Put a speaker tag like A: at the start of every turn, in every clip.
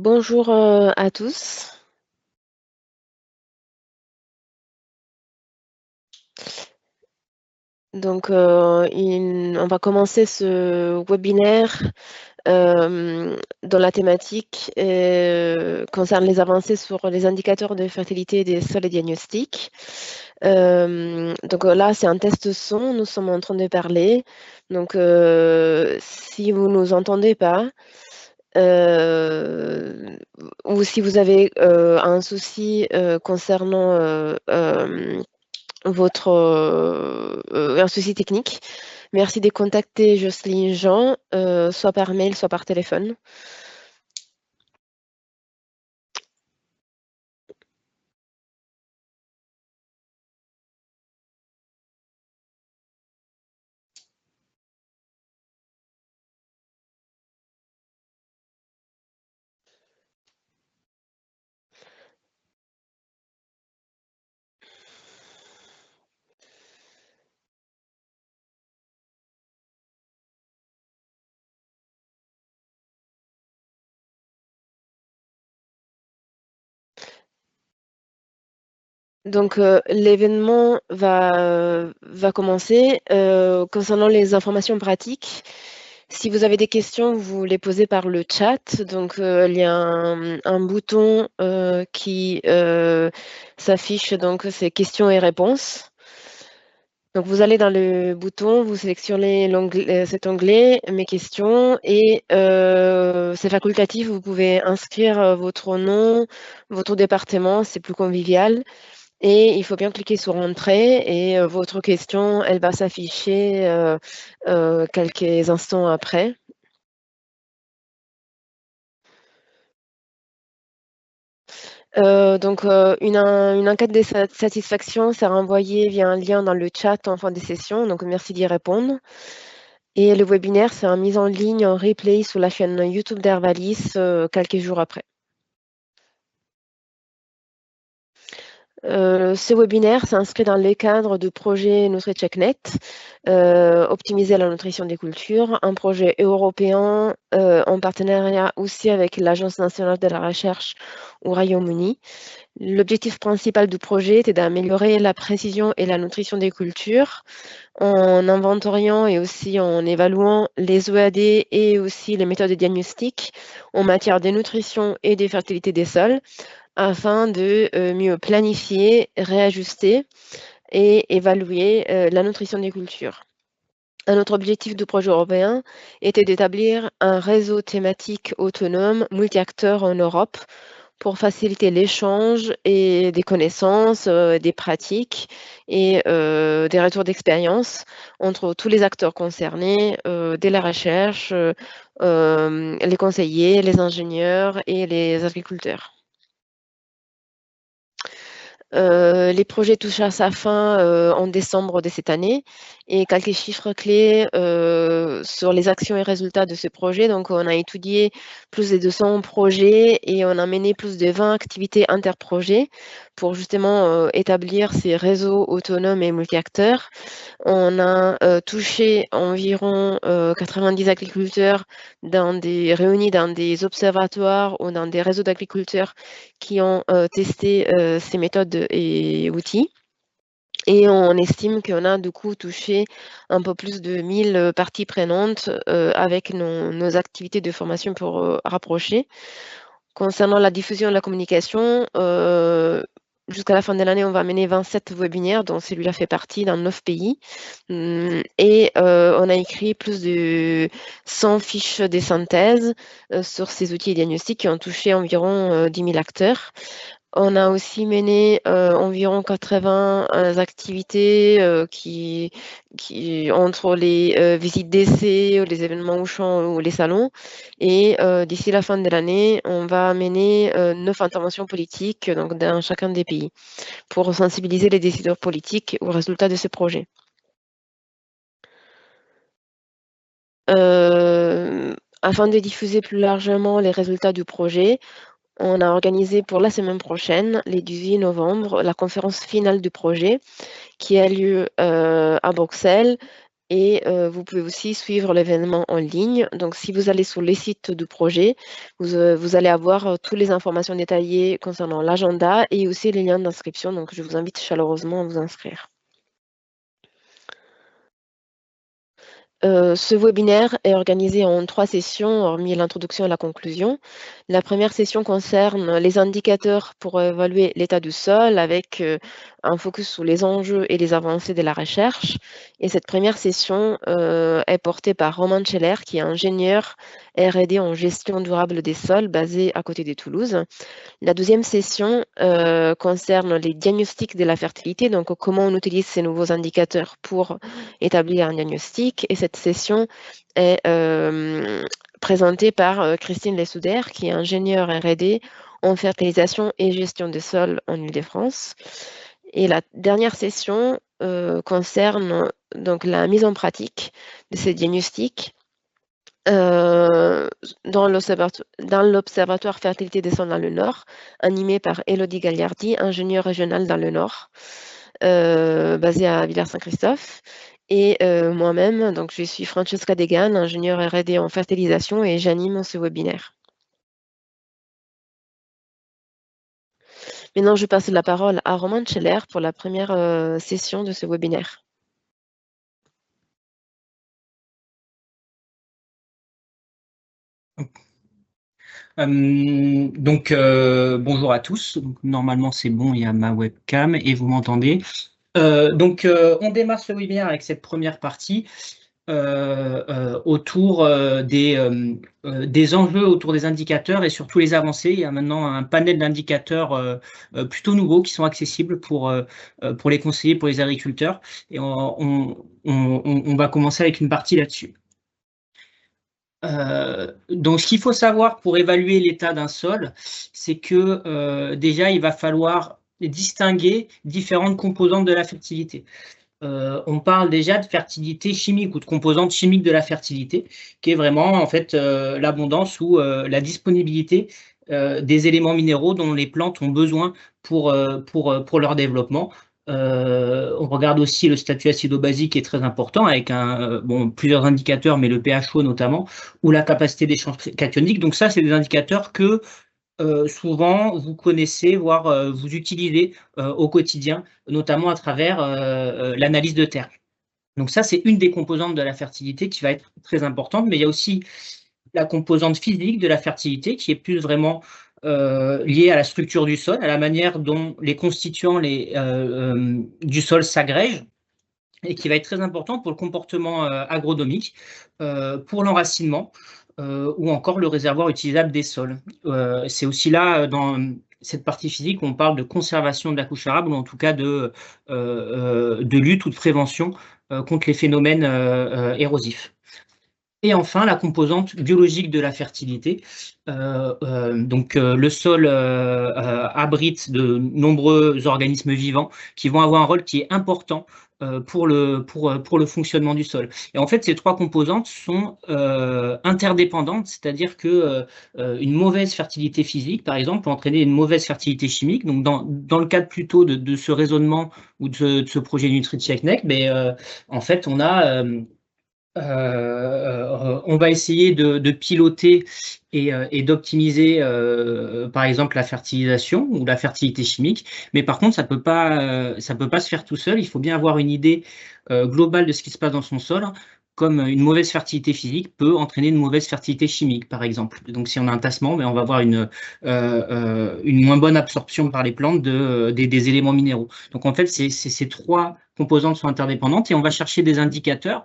A: Bonjour à tous. On va commencer ce webinaire dont la thématique concerne les avancées sur les indicateurs de fertilité des sols et diagnostics. Là, c'est un test son, nous sommes en train de parler. Si vous ne nous entendez pas, euh, ou si vous avez un souci concernant un souci technique, merci de contacter Jocelyne Jean, soit par mail, soit par téléphone. L'événement va commencer. Concernant les informations pratiques, si vous avez des questions, vous les posez par le chat. Il y a un bouton qui s'affiche, donc c'est questions et réponses. Donc, vous allez dans le bouton, vous sélectionnez cet onglet, mes questions, et c'est facultatif. Vous pouvez inscrire votre nom, votre département, c'est plus convivial. Et il faut bien cliquer sur Entrée et votre question, elle va s'afficher quelques instants après. Une enquête de satisfaction sera envoyée via un lien dans le chat en fin de session. Donc, merci d'y répondre. Et le webinaire sera mis en ligne en replay sur la chaîne YouTube d'Hervalis quelques jours après. Ce webinaire s'inscrit dans le cadre du projet NutriCheckNet, optimiser la nutrition des cultures, un projet européen en partenariat aussi avec l'Agence nationale de la recherche au Royaume-Uni. L'objectif principal du projet était d'améliorer la précision et la nutrition des cultures en inventoriant et aussi en évaluant les OAD et aussi les méthodes de diagnostic en matière de nutrition et de fertilité des sols afin de mieux planifier, réajuster et évaluer la nutrition des cultures. Un autre objectif du projet européen était d'établir un réseau thématique autonome multi-acteurs en Europe pour faciliter l'échange et des connaissances, des pratiques et des retours d'expérience entre tous les acteurs concernés, dès la recherche, les conseillers, les ingénieurs et les agriculteurs. Les projets touchent à sa fin en décembre de cette année et quelques chiffres clés sur les actions et résultats de ce projet. Donc, on a étudié plus de 200 projets et on a mené plus de 20 activités interprojets pour justement établir ces réseaux autonomes et multi-acteurs. On a touché environ 90 agriculteurs réunis dans des observatoires ou dans des réseaux d'agriculteurs qui ont testé ces méthodes et outils. Et on estime qu'on a du coup touché un peu plus de 1000 parties prenantes avec nos activités de formation pour rapprocher. Concernant la diffusion et la communication, jusqu'à la fin de l'année, on va mener 27 webinaires, dont celui-là fait partie dans 9 pays. Et on a écrit plus de 100 fiches de synthèse sur ces outils diagnostiques qui ont touché environ 10 000 acteurs. On a aussi mené environ 80 activités entre les visites d'essai, les événements au champ ou les salons. Et d'ici la fin de l'année, on va mener 9 interventions politiques donc, dans chacun des pays pour sensibiliser les décideurs politiques aux résultats de ce projet. Afin de diffuser plus largement les résultats du projet, on a organisé pour la semaine prochaine, le 18 novembre, la conférence finale du projet qui a lieu à Bruxelles Et vous pouvez aussi suivre l'événement en ligne. Donc si vous allez sur les sites du projet, vous allez avoir, toutes les informations détaillées concernant l'agenda et aussi les liens d'inscription. Donc je vous invite chaleureusement à vous inscrire. Ce webinaire est organisé en 3 sessions, hormis l'introduction et la conclusion. La première session concerne les indicateurs pour évaluer l'état du sol avec, un focus sur les enjeux et les avancées de la recherche. Et cette première session, est portée par Roman Scheller, qui est ingénieur R&D en gestion durable des sols basé à côté de Toulouse. La deuxième session, concerne les diagnostics de la fertilité, donc comment on utilise ces nouveaux indicateurs pour établir un diagnostic. Et cette session est, présentée par, Christine Lessouder, qui est ingénieure R&D en fertilisation et gestion des sols en Île-de-France. Et la dernière session, concerne donc la mise en pratique de ces diagnostics dans l'Observatoire Fertilité des sols dans le Nord, animé par Élodie Gagliardi, ingénieure régionale dans le Nord, basée à Villars-Saint-Christophe. Et moi-même, donc je suis Francesca Degan, ingénieure R&D en fertilisation et j'anime ce webinaire. Maintenant, je passe la parole à Roman Scheller pour la première session de ce webinaire.
B: Bonjour à tous. Donc, normalement, c'est bon, il y a ma webcam et vous m'entendez. On démarre ce webinaire avec cette première partie autour des enjeux autour des indicateurs et surtout les avancées. Il y a maintenant un panel d'indicateurs plutôt nouveaux qui sont accessibles pour les conseillers, pour les agriculteurs. Et on va commencer avec une partie là-dessus. Donc, ce qu'il faut savoir pour évaluer l'état d'un sol, c'est que déjà, il va falloir distinguer différentes composantes de la fertilité. On parle déjà de fertilité chimique ou de composante chimique de la fertilité, qui est vraiment en fait l'abondance ou la disponibilité des éléments minéraux dont les plantes ont besoin pour leur développement. On regarde aussi le statut acido-basique qui est très important avec plusieurs indicateurs, mais le pHO notamment, ou la capacité d'échange cationique. Donc ça, c'est des indicateurs que souvent vous connaissez, voire vous utilisez au quotidien, notamment à travers l'analyse de terre. Donc ça, c'est une des composantes de la fertilité qui va être très importante, mais il y a aussi la composante physique de la fertilité qui est plus vraiment liée à la structure du sol, à la manière dont les constituants du sol s'agrègent, et qui va être très important pour le comportement agronomique, pour l'enracinement ou encore le réservoir utilisable des sols. C'est aussi là, dans cette partie physique, on parle de conservation de la couche arable ou en tout cas de lutte ou de prévention contre les phénomènes érosifs. Et enfin, la composante biologique de la fertilité. Le sol abrite de nombreux organismes vivants qui vont avoir un rôle qui est important pour le fonctionnement du sol. Et en fait, ces trois composantes sont interdépendantes, c'est-à-dire que une mauvaise fertilité physique, par exemple, peut entraîner une mauvaise fertilité chimique. Donc, dans le cadre plutôt de ce raisonnement ou de ce projet NutriCheckNet, en fait, on va essayer de piloter et d'optimiser, par exemple, la fertilisation ou la fertilité chimique. Mais par contre, ça peut pas se faire tout seul. Il faut bien avoir une idée globale de ce qui se passe dans son sol, comme une mauvaise fertilité physique peut entraîner une mauvaise fertilité chimique, par exemple. Donc, si on a un tassement, on va avoir une moins bonne absorption par les plantes des éléments minéraux. Donc, en fait, ces trois composantes sont interdépendantes et on va chercher des indicateurs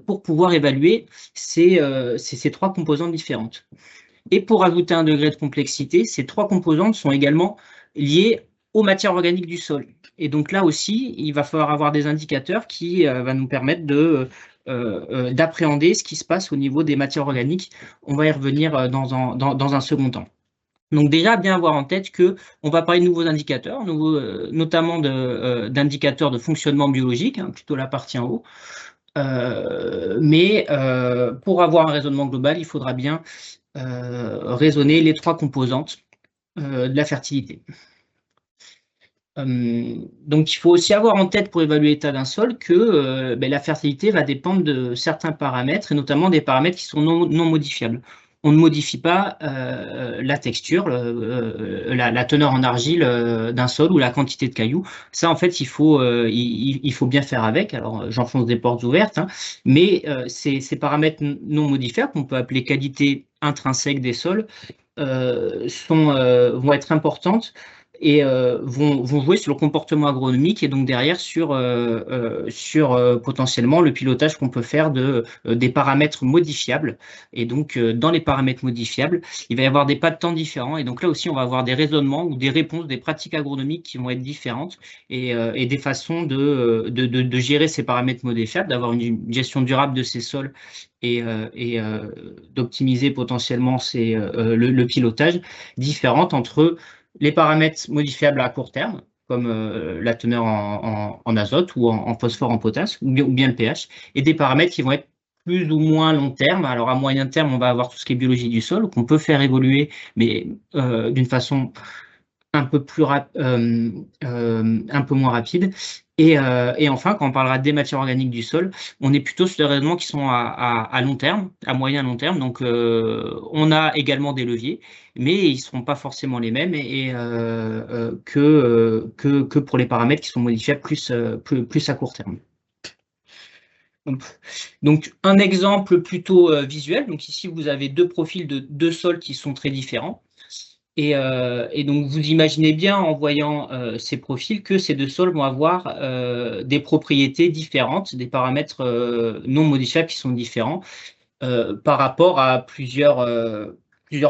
B: pour pouvoir évaluer ces trois composantes différentes. Et pour ajouter un degré de complexité, ces trois composantes sont également liées aux matières organiques du sol. Et donc là aussi, il va falloir avoir des indicateurs qui vont nous permettre d'appréhender ce qui se passe au niveau des matières organiques. On va y revenir dans un second temps. Donc déjà, bien avoir en tête qu'on va parler de nouveaux indicateurs, notamment d'indicateurs de fonctionnement biologique, plutôt la partie en haut. Pour avoir un raisonnement global, il faudra bien raisonner les trois composantes de la fertilité. Donc, il faut aussi avoir en tête pour évaluer l'état d'un sol que la fertilité va dépendre de certains paramètres, et notamment des paramètres qui sont non modifiables. On ne modifie pas la texture, la teneur en argile d'un sol ou la quantité de cailloux. Ça, en fait, il faut bien faire avec. Alors, j'enfonce des portes ouvertes, hein, mais ces paramètres non modifiables, qu'on peut appeler qualité intrinsèque des sols, vont être importantes et vont jouer sur le comportement agronomique et donc derrière sur potentiellement le pilotage qu'on peut faire des paramètres modifiables. Et donc, dans les paramètres modifiables, il va y avoir des pas de temps différents. Et donc là aussi, on va avoir des raisonnements ou des réponses, des pratiques agronomiques qui vont être différentes et des façons de gérer ces paramètres modifiables, d'avoir une gestion durable de ces sols et d'optimiser potentiellement le pilotage différentes entre les paramètres modifiables à court terme, comme la teneur en azote ou en phosphore, en potasse, ou bien le pH, et des paramètres qui vont être plus ou moins long terme. Alors à moyen terme, on va avoir tout ce qui est biologie du sol, qu'on peut faire évoluer, mais d'une façon un peu moins rapide. Et enfin, quand on parlera des matières organiques du sol, on est plutôt sur des raisonnements qui sont à long terme, à moyen long terme. Donc, on a également des leviers, mais ils ne seront pas forcément les mêmes que pour les paramètres qui sont modifiables plus à court terme. Donc, un exemple plutôt visuel. Donc, ici, vous avez deux profils de deux sols qui sont très différents. Et donc, vous imaginez bien en voyant ces profils que ces deux sols vont avoir des propriétés différentes, des paramètres non modifiables qui sont différents par rapport à plusieurs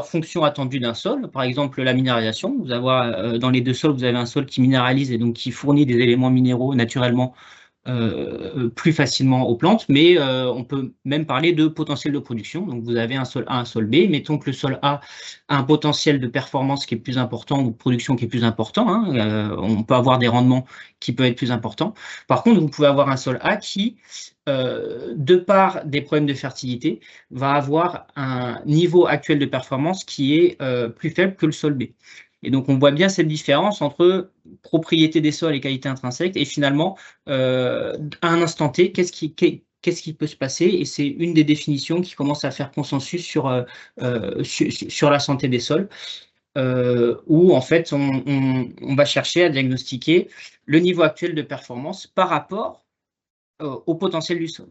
B: fonctions attendues d'un sol. Par exemple, la minéralisation. Vous avez, dans les deux sols, vous avez un sol qui minéralise et donc qui fournit des éléments minéraux naturellement plus facilement aux plantes, mais on peut même parler de potentiel de production. Donc vous avez un sol A, un sol B. Mettons que le sol A a un potentiel de performance qui est plus important ou de production qui est plus important, hein. On peut avoir des rendements qui peuvent être plus importants. Par contre, vous pouvez avoir un sol A qui, de par des problèmes de fertilité, va avoir un niveau actuel de performance qui est plus faible que le sol B. Et donc, on voit bien cette différence entre propriété des sols et qualité intrinsèque. Et finalement, à un instant T, qu'est-ce qui peut se passer? Et c'est une des définitions qui commence à faire consensus sur la santé des sols, où en fait, on va chercher à diagnostiquer le niveau actuel de performance par rapport au potentiel du sol.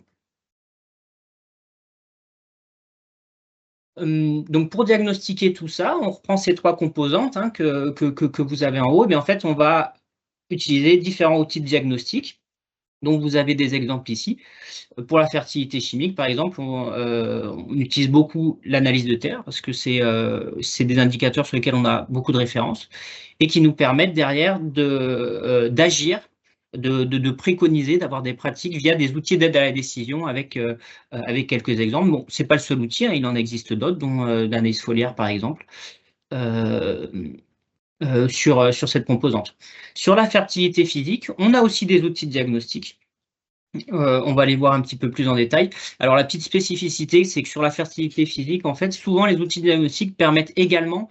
B: Donc, pour diagnostiquer tout ça, on reprend ces trois composantes, hein, que vous avez en haut. Mais en fait, on va utiliser différents outils de diagnostic. Donc, vous avez des exemples ici. Pour la fertilité chimique, par exemple, on utilise beaucoup l'analyse de terre parce que c'est des indicateurs sur lesquels on a beaucoup de références et qui nous permettent derrière d'agir, de préconiser, d'avoir des pratiques via des outils d'aide à la décision avec quelques exemples. Bon, ce n'est pas le seul outil, hein, il en existe d'autres, dont l'analyse foliaire, par exemple. Sur cette composante. Sur la fertilité physique, on a aussi des outils de diagnostic. On va les voir un petit peu plus en détail. Alors, la petite spécificité, c'est que sur la fertilité physique, en fait, souvent, les outils de diagnostic permettent également,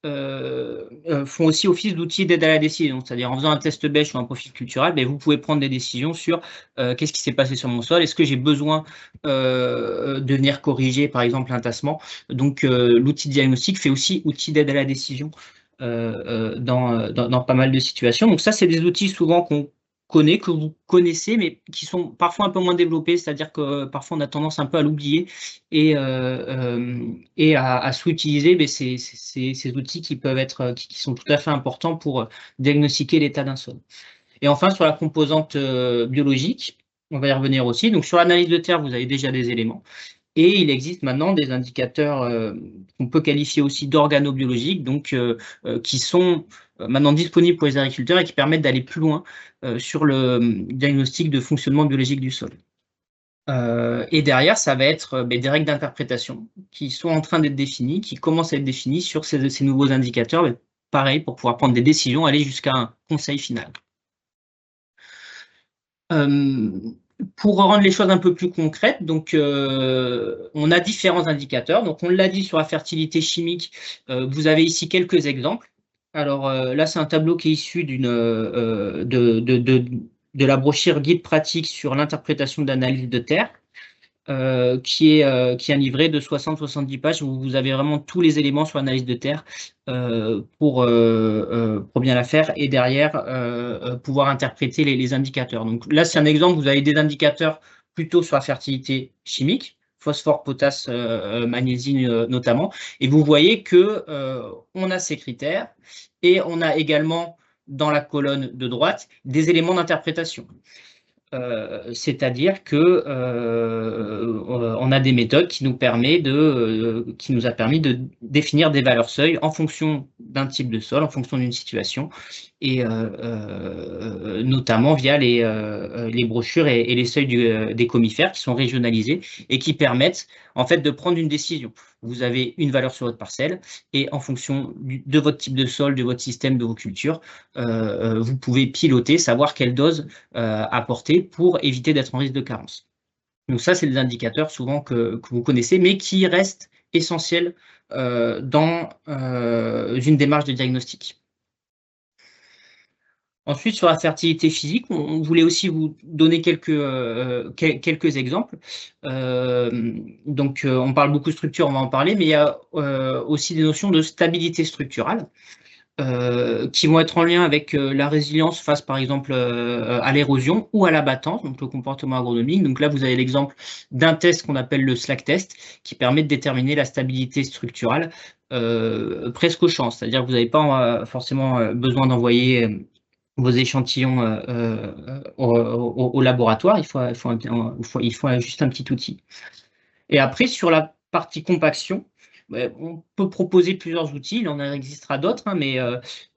B: font aussi office d'outils d'aide à la décision. C'est-à-dire, en faisant un test bêche ou un profil culturel, vous pouvez prendre des décisions sur qu'est-ce qui s'est passé sur mon sol, est-ce que j'ai besoin de venir corriger, par exemple, un tassement. Donc, l'outil de diagnostic fait aussi outil d'aide à la décision dans pas mal de situations. Donc ça, c'est des outils souvent qu'on connaît, que vous connaissez, mais qui sont parfois un peu moins développés, c'est-à-dire que parfois on a tendance un peu à l'oublier et à sous-utiliser ces outils qui peuvent être, qui sont tout à fait importants pour diagnostiquer l'état d'un sol. Et enfin, sur la composante biologique, on va y revenir aussi. Donc sur l'analyse de terre, vous avez déjà des éléments. Et il existe maintenant des indicateurs qu'on peut qualifier aussi d'organobiologiques, donc qui sont maintenant disponibles pour les agriculteurs et qui permettent d'aller plus loin sur le diagnostic de fonctionnement biologique du sol. Et derrière, ça va être des règles d'interprétation qui sont en train d'être définies, qui commencent à être définies sur ces nouveaux indicateurs, mais pareil, pour pouvoir prendre des décisions, aller jusqu'à un conseil final. Pour rendre les choses un peu plus concrètes, donc on a différents indicateurs. Donc on l'a dit sur la fertilité chimique, vous avez ici quelques exemples. Alors là, c'est un tableau qui est issu de la brochure guide pratique sur l'interprétation d'analyse de terre, qui est un livret de 60-70 pages où vous avez vraiment tous les éléments sur l'analyse de terre pour bien la faire et derrière pouvoir interpréter les indicateurs. Donc là, c'est un exemple, vous avez des indicateurs plutôt sur la fertilité chimique, phosphore, potasse, magnésie notamment, et vous voyez que on a ces critères et on a également dans la colonne de droite des éléments d'interprétation. C'est-à-dire que on a des méthodes qui nous a permis de définir des valeurs seuil en fonction d'un type de sol, en fonction d'une situation, et notamment via les brochures et les seuils des comifères qui sont régionalisés et qui permettent en fait de prendre une décision. Vous avez une valeur sur votre parcelle et en fonction de votre type de sol, de votre système, de vos cultures, vous pouvez piloter, savoir quelle dose apporter pour éviter d'être en risque de carence. Donc ça, c'est des indicateurs souvent que vous connaissez, mais qui restent essentiels dans une démarche de diagnostic. Ensuite, sur la fertilité physique, on voulait aussi vous donner quelques exemples. Donc, on parle beaucoup de structure, on va en parler, mais il y a aussi des notions de stabilité structurale qui vont être en lien avec la résilience face, par exemple, à l'érosion ou à l'abattance, donc le comportement agronomique. Donc là, vous avez l'exemple d'un test qu'on appelle le slack test, qui permet de déterminer la stabilité structurale presque au champ. C'est-à-dire que vous n'avez pas forcément besoin d'envoyer vos échantillons au laboratoire, il faut juste un petit outil. Et après, sur la partie compaction, on peut proposer plusieurs outils, il en existera d'autres, hein, mais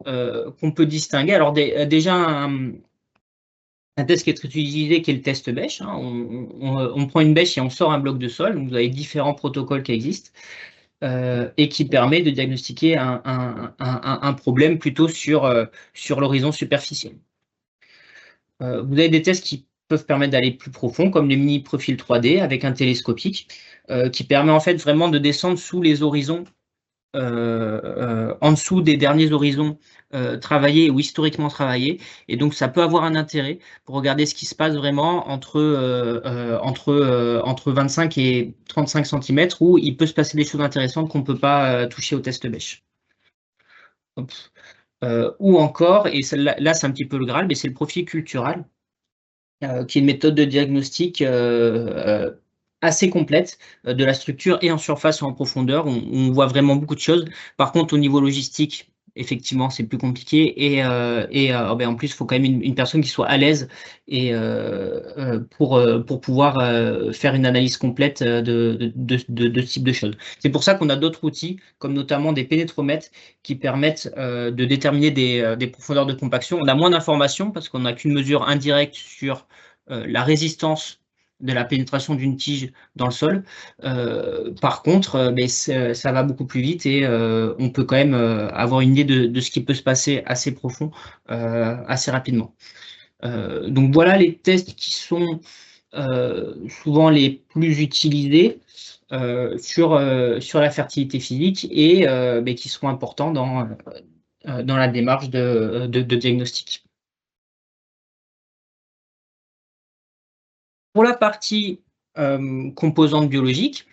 B: qu'on peut distinguer. Alors déjà, un test qui est très utilisé, qui est le test bêche. Hein. On prend une bêche et on sort un bloc de sol, donc vous avez différents protocoles qui existent. Et qui permet de diagnostiquer un problème plutôt sur l'horizon superficiel. Vous avez des tests qui peuvent permettre d'aller plus profond, comme les mini-profils 3D avec un télescopique, qui permet en fait vraiment de descendre sous les horizons, en dessous des derniers horizons travaillés ou historiquement travaillés. Et donc, ça peut avoir un intérêt pour regarder ce qui se passe vraiment entre 25 et 35 cm, où il peut se passer des choses intéressantes qu'on ne peut pas toucher au test bêche. Ou encore, et là c'est un petit peu le Graal, mais c'est le profil cultural, qui est une méthode de diagnostic assez complète de la structure et en surface et en profondeur. On voit vraiment beaucoup de choses. Par contre, au niveau logistique, effectivement, c'est plus compliqué et en plus, il faut quand même une personne qui soit à l'aise et pour pouvoir faire une analyse complète de ce type de choses. C'est pour ça qu'on a d'autres outils, comme notamment des pénétromètres qui permettent de déterminer des profondeurs de compaction. On a moins d'informations parce qu'on n'a qu'une mesure indirecte sur la résistance de la pénétration d'une tige dans le sol. Par contre, ça va beaucoup plus vite et on peut quand même avoir une idée de ce qui peut se passer assez profond assez rapidement. Donc voilà les tests qui sont souvent les plus utilisés sur la fertilité physique et qui seront importants dans la démarche de diagnostic. Pour la partie composantes biologiques,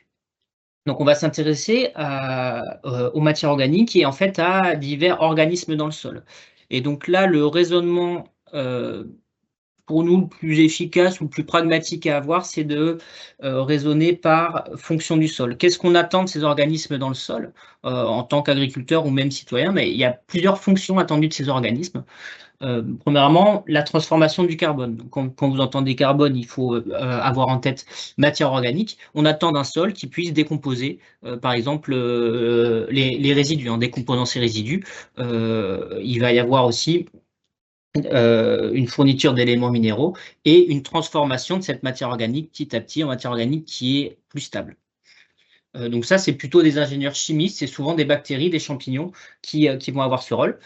B: donc on va s'intéresser aux matières organiques et en fait à divers organismes dans le sol. Et donc là, le raisonnement pour nous le plus efficace ou le plus pragmatique à avoir, c'est de raisonner par fonction du sol. Qu'est-ce qu'on attend de ces organismes dans le sol en tant qu'agriculteur ou même citoyen? Mais il y a plusieurs fonctions attendues de ces organismes. Premièrement, la transformation du carbone. Donc, quand vous entendez carbone, il faut avoir en tête matière organique. On attend d'un sol qui puisse décomposer, par exemple, les résidus. En décomposant ces résidus, il va y avoir aussi une fourniture d'éléments minéraux et une transformation de cette matière organique petit à petit en matière organique qui est plus stable. Donc ça, c'est plutôt des ingénieurs chimistes, c'est souvent des bactéries, des champignons qui vont avoir ce rôle,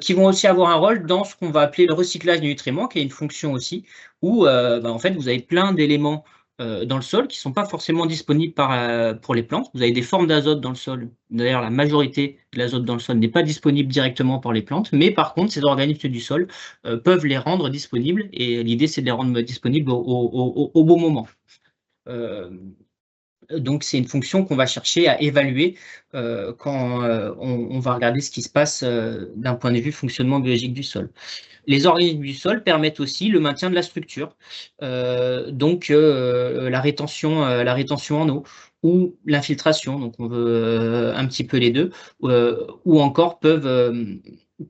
B: qui vont aussi avoir un rôle dans ce qu'on va appeler le recyclage des nutriments, qui a une fonction aussi, où en fait, vous avez plein d'éléments dans le sol qui ne sont pas forcément disponibles pour les plantes. Vous avez des formes d'azote dans le sol. D'ailleurs, la majorité de l'azote dans le sol n'est pas disponible directement pour les plantes, mais par contre, ces organismes du sol peuvent les rendre disponibles, et l'idée, c'est de les rendre disponibles au bon moment. Donc, c'est une fonction qu'on va chercher à évaluer quand on va regarder ce qui se passe d'un point de vue fonctionnement biologique du sol. Les organismes du sol permettent aussi le maintien de la structure, donc la rétention en eau ou l'infiltration, donc on veut un petit peu les deux, ou encore peuvent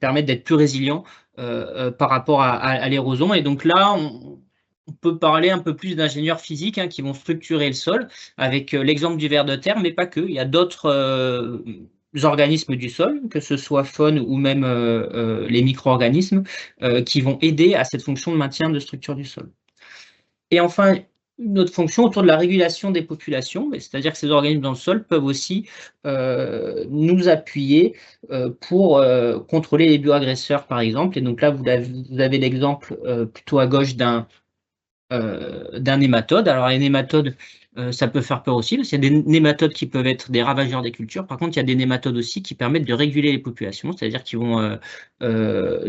B: permettre d'être plus résilients par rapport à l'érosion. Et donc là, on peut parler un peu plus d'ingénieurs physiques qui vont structurer le sol, avec l'exemple du ver de terre, mais pas que. Il y a d'autres organismes du sol, que ce soit faune ou même les micro-organismes, qui vont aider à cette fonction de maintien de structure du sol. Et enfin, une autre fonction autour de la régulation des populations, c'est-à-dire que ces organismes dans le sol peuvent aussi nous appuyer pour contrôler les bioagresseurs, par exemple. Et donc là, vous avez l'exemple plutôt à gauche d'un nématode. Alors les nématodes, ça peut faire peur aussi, parce qu'il y a des nématodes qui peuvent être des ravageurs des cultures. Par contre, il y a des nématodes aussi qui permettent de réguler les populations, c'est-à-dire qu'ils vont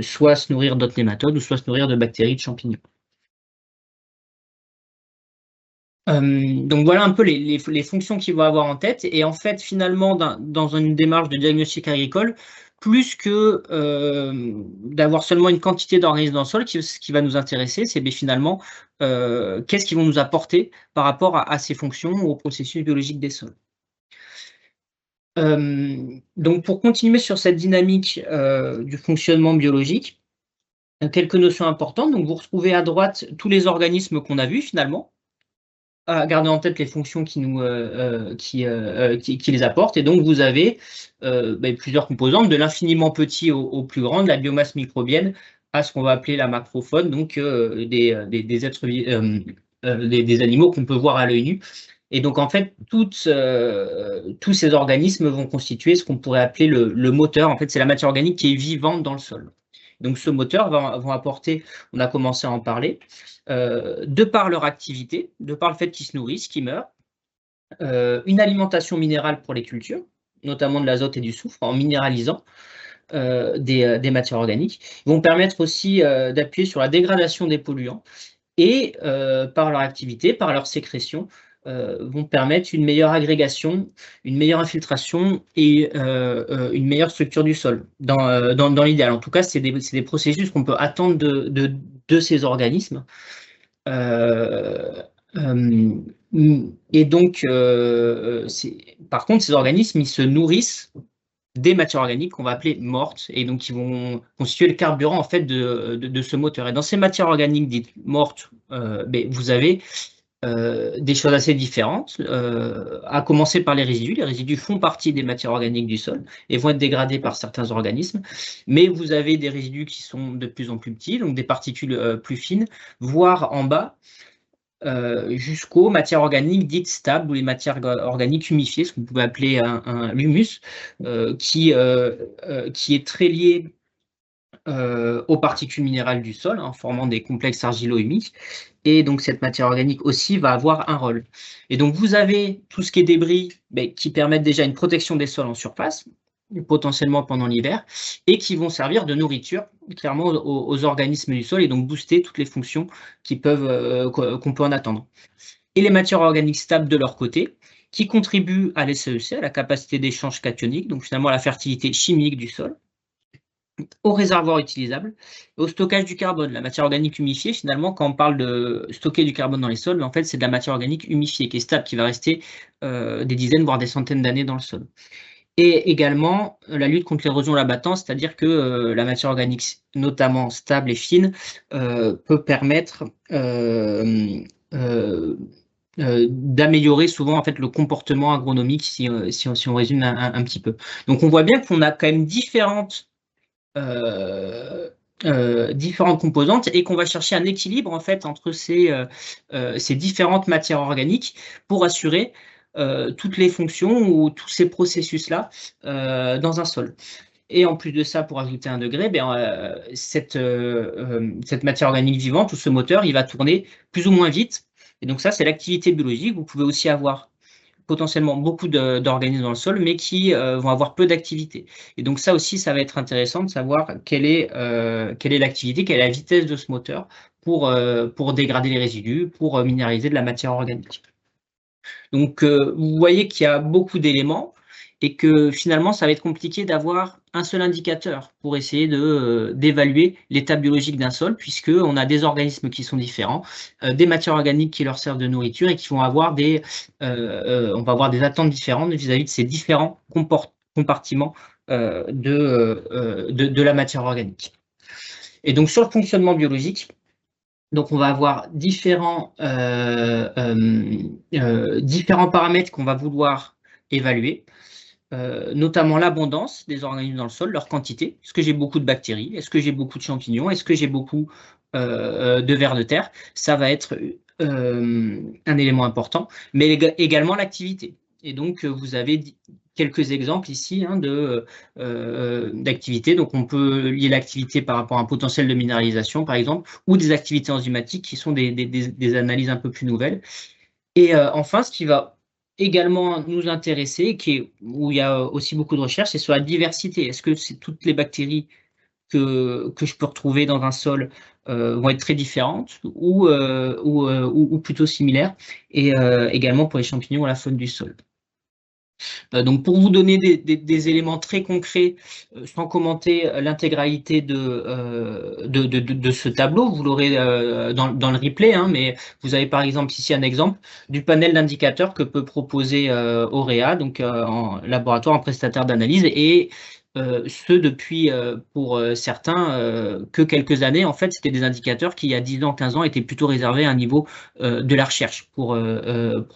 B: soit se nourrir d'autres nématodes, ou soit se nourrir de bactéries, de champignons. Donc voilà un peu les fonctions qu'il va avoir en tête. Et en fait, finalement, dans une démarche de diagnostic agricole, plus que d'avoir seulement une quantité d'organismes dans le sol, ce qui va nous intéresser, c'est finalement qu'est-ce qu'ils vont nous apporter par rapport à ces fonctions ou aux processus biologiques des sols. Donc pour continuer sur cette dynamique du fonctionnement biologique, quelques notions importantes. Donc vous retrouvez à droite tous les organismes qu'on a vus finalement, à garder en tête les fonctions qui les apportent. Et donc, vous avez plusieurs composantes, de l'infiniment petit au plus grand, de la biomasse microbienne à ce qu'on va appeler la macrofaune, donc des êtres, des animaux qu'on peut voir à l'œil nu. Et donc, en fait, tous ces organismes vont constituer ce qu'on pourrait appeler le moteur. En fait, c'est la matière organique qui est vivante dans le sol. Donc, ce moteur va apporter, on a commencé à en parler, de par leur activité, de par le fait qu'ils se nourrissent, qu'ils meurent, une alimentation minérale pour les cultures, notamment de l'azote et du soufre, en minéralisant des matières organiques. Ils vont permettre aussi d'appuyer sur la dégradation des polluants, et par leur activité, par leur sécrétion, vont permettre une meilleure agrégation, une meilleure infiltration et une meilleure structure du sol, dans l'idéal. En tout cas, c'est des processus qu'on peut attendre de ces organismes. Et donc, par contre, ces organismes, ils se nourrissent des matières organiques qu'on va appeler mortes, et donc qui vont constituer le carburant en fait de ce moteur. Et dans ces matières organiques dites mortes, vous avez des choses assez différentes, à commencer par les résidus. Les résidus font partie des matières organiques du sol et vont être dégradés par certains organismes, mais vous avez des résidus qui sont de plus en plus petits, donc des particules plus fines, voire en bas, jusqu'aux matières organiques dites stables, ou les matières organiques humifiées, ce qu'on pouvait appeler l'humus, qui est très lié aux particules minérales du sol, en formant des complexes argilo-humiques. Et donc, cette matière organique aussi va avoir un rôle. Et donc, vous avez tout ce qui est débris qui permettent déjà une protection des sols en surface, potentiellement pendant l'hiver, et qui vont servir de nourriture, clairement, aux organismes du sol, et donc booster toutes les fonctions qu'on peut en attendre. Et les matières organiques stables de leur côté, qui contribuent à l'SEC, à la capacité d'échange cationique, donc finalement à la fertilité chimique du sol, au réservoir utilisable, au stockage du carbone. La matière organique humifiée, finalement, quand on parle de stocker du carbone dans les sols, en fait, c'est de la matière organique humifiée qui est stable, qui va rester des dizaines, voire des centaines d'années dans le sol. Et également, la lutte contre l'érosion et l'abattement, c'est-à-dire que la matière organique, notamment stable et fine, peut permettre d'améliorer souvent en fait, le comportement agronomique, si on résume un petit peu. Donc, on voit bien qu'on a quand même différentes composantes, et qu'on va chercher un équilibre en fait entre ces différentes matières organiques pour assurer toutes les fonctions ou tous ces processus-là dans un sol. Et en plus de ça, pour ajouter un degré, cette matière organique vivante, ou ce moteur, il va tourner plus ou moins vite Et donc ça, c'est l'activité biologique. Vous pouvez aussi avoir potentiellement beaucoup d'organismes dans le sol, mais qui vont avoir peu d'activité. Et donc ça aussi, ça va être intéressant de savoir quelle est l'activité, quelle est la vitesse de ce moteur pour dégrader les résidus, pour minéraliser de la matière organique. Donc vous voyez qu'il y a beaucoup d'éléments et que finalement, ça va être compliqué d'avoir un seul indicateur pour essayer d'évaluer l'état biologique d'un sol, puisqu'on a des organismes qui sont différents, des matières organiques qui leur servent de nourriture et qui vont avoir on va avoir des attentes différentes vis-à-vis de ces différents compartiments de la matière organique. Et donc sur le fonctionnement biologique, donc on va avoir différents paramètres qu'on va vouloir évaluer. Notamment l'abondance des organismes dans le sol, leur quantité. Est-ce que j'ai beaucoup de bactéries? Est-ce que j'ai beaucoup de champignons? Est-ce que j'ai beaucoup de vers de terre? Ça va être un élément important, mais également l'activité. Et donc, vous avez quelques exemples ici hein, d'activités. Donc, on peut lier l'activité par rapport à un potentiel de minéralisation, par exemple, ou des activités enzymatiques qui sont des analyses un peu plus nouvelles. Et enfin, ce qui va également nous intéresser, où il y a aussi beaucoup de recherches, c'est sur la diversité. Est-ce que c'est toutes les bactéries que je peux retrouver dans un sol vont être très différentes ou plutôt similaires, et également pour les champignons, la faune du sol. Donc pour vous donner des éléments très concrets, sans commenter l'intégralité de ce tableau, vous l'aurez dans le replay, hein, mais vous avez par exemple ici un exemple du panel d'indicateurs que peut proposer Auréa, donc en laboratoire, en prestataire d'analyse, et ce depuis, pour certains, que quelques années. En fait, c'était des indicateurs qui, il y a 10 ans, 15 ans, étaient plutôt réservés à un niveau de la recherche pour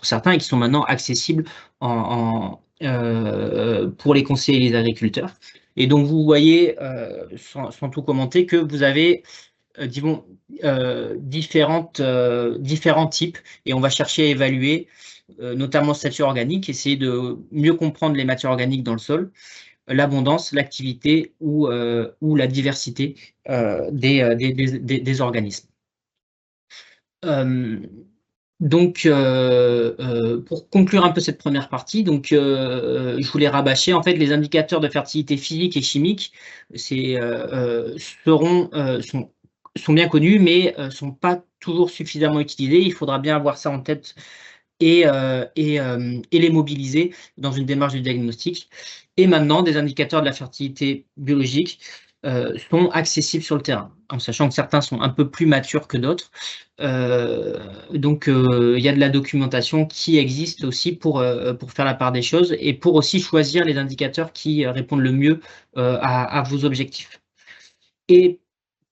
B: certains, et qui sont maintenant accessibles pour les conseillers et les agriculteurs. Et donc, vous voyez, sans tout commenter, que vous avez disons, différents types, et on va chercher à évaluer notamment stature organique, essayer de mieux comprendre les matières organiques dans le sol, l'abondance, l'activité ou la diversité des organismes. Donc, pour conclure un peu cette première partie, donc, je voulais rabâcher en fait les indicateurs de fertilité physique et chimique. Sont bien connus, mais sont pas toujours suffisamment utilisés. Il faudra bien avoir ça en tête et les mobiliser dans une démarche de diagnostic. Et maintenant, des indicateurs de la fertilité biologique sont accessibles sur le terrain, en sachant que certains sont un peu plus matures que d'autres. Donc, il y a de la documentation qui existe aussi pour faire la part des choses et pour aussi choisir les indicateurs qui répondent le mieux à vos objectifs. Et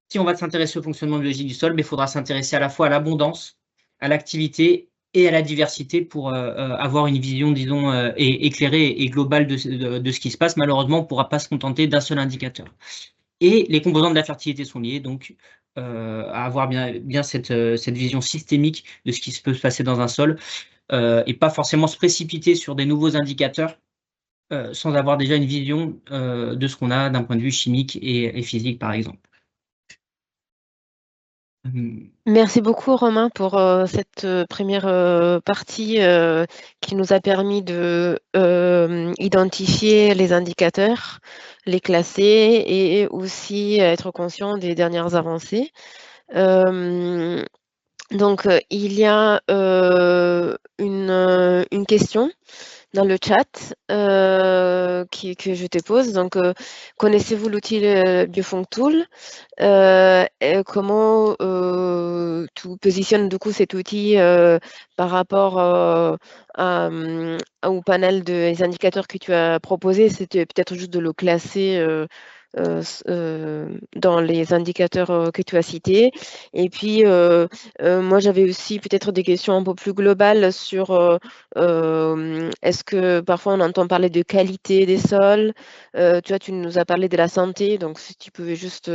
B: si on va s'intéresser au fonctionnement biologique du sol, il faudra s'intéresser à la fois à l'abondance, à l'activité et à la diversité pour avoir une vision, disons, éclairée et globale de ce qui se passe. Malheureusement, on ne pourra pas se contenter d'un seul indicateur. Et les composants de la fertilité sont liés, donc à avoir bien cette vision systémique de ce qui peut se passer dans un sol, et pas forcément se précipiter sur des nouveaux indicateurs sans avoir déjà une vision de ce qu'on a d'un point de vue chimique et physique, par exemple.
A: Merci beaucoup Romain pour cette première partie qui nous a permis de identifier les indicateurs, les classer et aussi être conscient des dernières avancées. Donc il y a une question dans le chat que je te pose. Donc, connaissez-vous l'outil BioFunkTool? Comment tu positionnes du coup cet outil par rapport au panel des indicateurs que tu as proposé? C'était peut-être juste de le classer dans les indicateurs que tu as cités. Et puis, moi, j'avais aussi peut-être des questions un peu plus globales sur est-ce que parfois on entend parler de qualité des sols? Tu vois, tu nous as parlé de la santé, donc si tu pouvais juste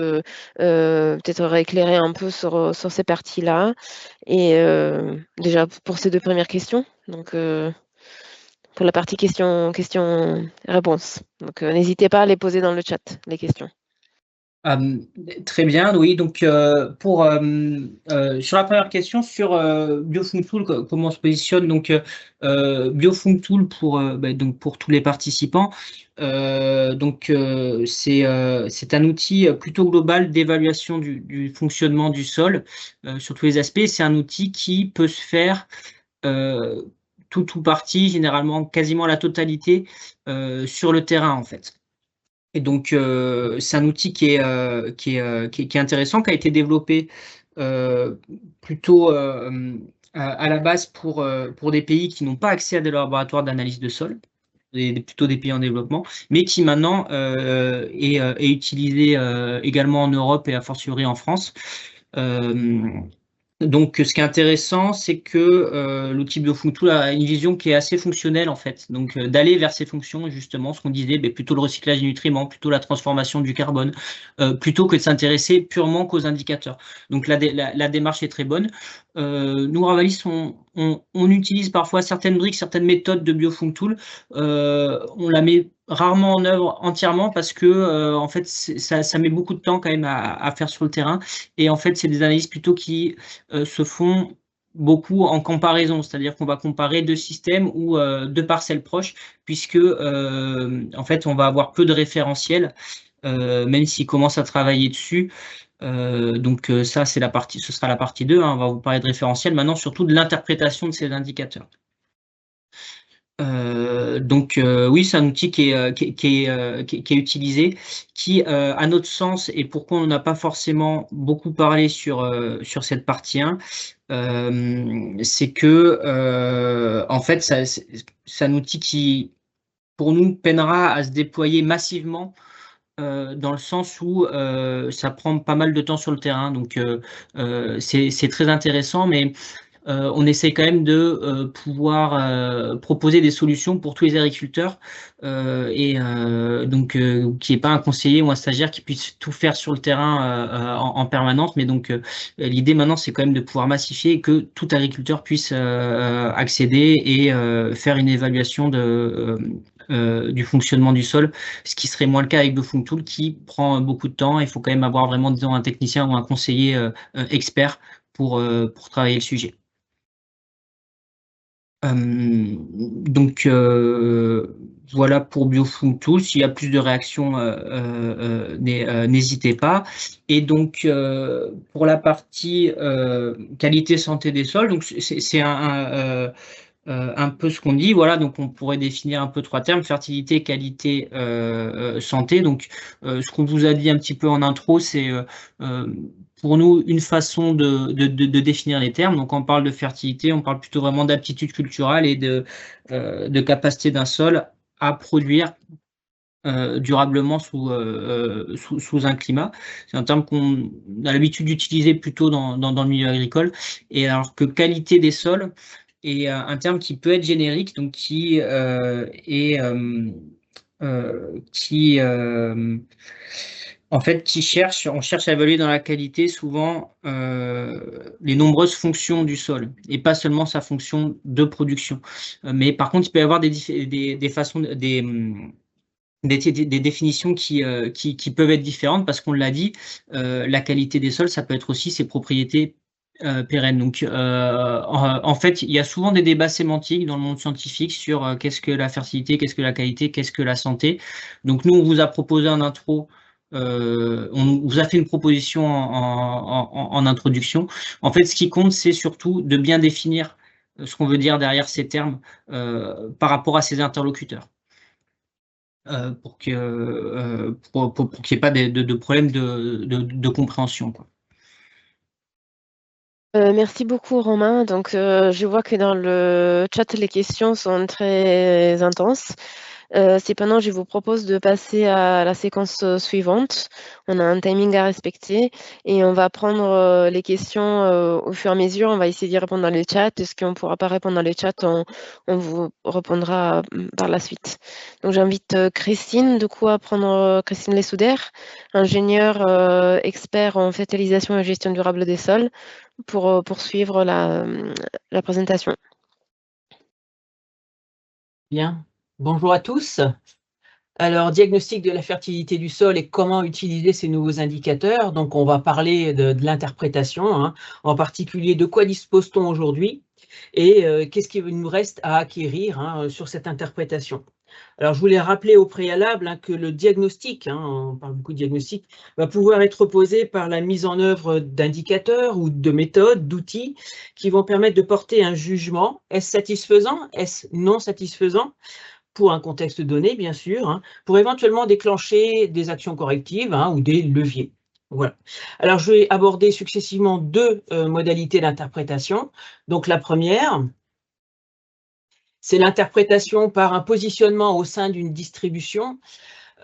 A: peut-être éclairer un peu sur ces parties-là. Et déjà pour ces deux premières questions, donc pour la partie questions-réponses. Donc n'hésitez pas à les poser dans le chat, les questions.
B: Très bien, oui. Donc, sur la première question, sur Biofunctool, comment on se positionne? Donc, Biofunctool donc pour tous les participants. C'est un outil plutôt global d'évaluation du fonctionnement du sol sur tous les aspects. C'est un outil qui peut se faire euh, tout ou partie, généralement quasiment la totalité, sur le terrain en fait. Et donc, c'est un outil qui est intéressant, qui a été développé euh, plutôt à la base pour des pays qui n'ont pas accès à des laboratoires d'analyse de sol, plutôt des pays en développement, mais qui maintenant est utilisé également en Europe et a fortiori en France. Euh, donc, ce qui est intéressant, c'est que l'outil Biofunctool a une vision qui est assez fonctionnelle en fait. Donc, d'aller vers ces fonctions, justement, ce qu'on disait, plutôt le recyclage des nutriments, plutôt la transformation du carbone, plutôt que de s'intéresser purement qu'aux indicateurs. Donc, la démarche est très bonne. Nous, Ravalis, on utilise parfois certaines briques, certaines méthodes de Biofunctool. On la met rarement en œuvre entièrement parce que en fait, ça met beaucoup de temps quand même à faire sur le terrain. Et en fait, c'est des analyses plutôt qui se font beaucoup en comparaison, c'est-à-dire qu'on va comparer deux systèmes ou deux parcelles proches, puisque en fait on va avoir peu de référentiels, même s'ils commencent à travailler dessus. Ça, ce sera la partie 2, hein, on va vous parler de référentiels, maintenant surtout de l'interprétation de ces indicateurs. Oui, c'est un outil qui est utilisé, qui, à notre sens, et pourquoi on n'a pas forcément beaucoup parlé sur cette partie 1, c'est que, en fait, c'est un outil qui, pour nous, peinera à se déployer massivement dans le sens où ça prend pas mal de temps sur le terrain. Donc, c'est très intéressant, mais on essaie quand même de pouvoir proposer des solutions pour tous les agriculteurs qu'il n'y ait pas un conseiller ou un stagiaire qui puisse tout faire sur le terrain en permanence. Mais donc, l'idée maintenant, c'est quand même de pouvoir massifier et que tout agriculteur puisse accéder et faire une évaluation du fonctionnement du sol, ce qui serait moins le cas avec Biofunctool qui prend beaucoup de temps. Il faut quand même avoir vraiment, disons, un technicien ou un conseiller expert pour travailler le sujet. Voilà pour Biofunctool. S'il y a plus de réactions, n'hésitez pas. Et donc, pour la partie qualité santé des sols, donc c'est un peu ce qu'on dit. Voilà, donc on pourrait définir un peu trois termes: fertilité, qualité, santé. Donc, ce qu'on vous a dit un petit peu en intro, c'est pour nous une façon de définir les termes. Donc, quand on parle de fertilité, on parle plutôt vraiment d'aptitude culturelle et de capacité d'un sol à produire durablement sous un climat. C'est un terme qu'on a l'habitude d'utiliser plutôt dans le milieu agricole. Et alors que qualité des sols est un terme qui peut être générique, donc qui en fait, on cherche à évaluer dans la qualité souvent les nombreuses fonctions du sol et pas seulement sa fonction de production. Mais par contre, il peut y avoir des façons, des définitions qui peuvent être différentes parce qu'on l'a dit, la qualité des sols, ça peut être aussi ses propriétés pérennes. Donc, en fait, il y a souvent des débats sémantiques dans le monde scientifique sur qu'est-ce que la fertilité, qu'est-ce que la qualité, qu'est-ce que la santé. Donc, nous, on vous a proposé un intro. On vous a fait une proposition en introduction. En fait, ce qui compte, c'est surtout de bien définir ce qu'on veut dire derrière ces termes par rapport à ses interlocuteurs. Pour qu'il n'y ait pas de problème de compréhension, quoi.
A: Merci beaucoup Romain. Donc, je vois que dans le chat, les questions sont très intenses. Cependant, je vous propose de passer à la séquence suivante. On a un timing à respecter et on va prendre les questions au fur et à mesure. On va essayer d'y répondre dans le chat. Et ce qu'on ne pourra pas répondre dans le chat, on vous répondra par la suite. Donc, j'invite Christine, du coup, à prendre Christine Lessouder, ingénieure expert en fertilisation et gestion durable des sols, pour poursuivre la présentation.
C: Bien, bonjour à tous. Alors, diagnostic de la fertilité du sol et comment utiliser ces nouveaux indicateurs. Donc, on va parler de l'interprétation, hein, en particulier de quoi dispose-t-on aujourd'hui et qu'est-ce qu'il nous reste à acquérir, hein, sur cette interprétation. Alors, je voulais rappeler au préalable, hein, que le diagnostic, hein, on parle beaucoup de diagnostic, va pouvoir être posé par la mise en œuvre d'indicateurs ou de méthodes, d'outils qui vont permettre de porter un jugement. Est-ce satisfaisant? Est-ce non satisfaisant? Pour un contexte donné, bien sûr, hein, pour éventuellement déclencher des actions correctives, hein, ou des leviers. Voilà. Alors, je vais aborder successivement deux modalités d'interprétation. Donc, la première, c'est l'interprétation par un positionnement au sein d'une distribution.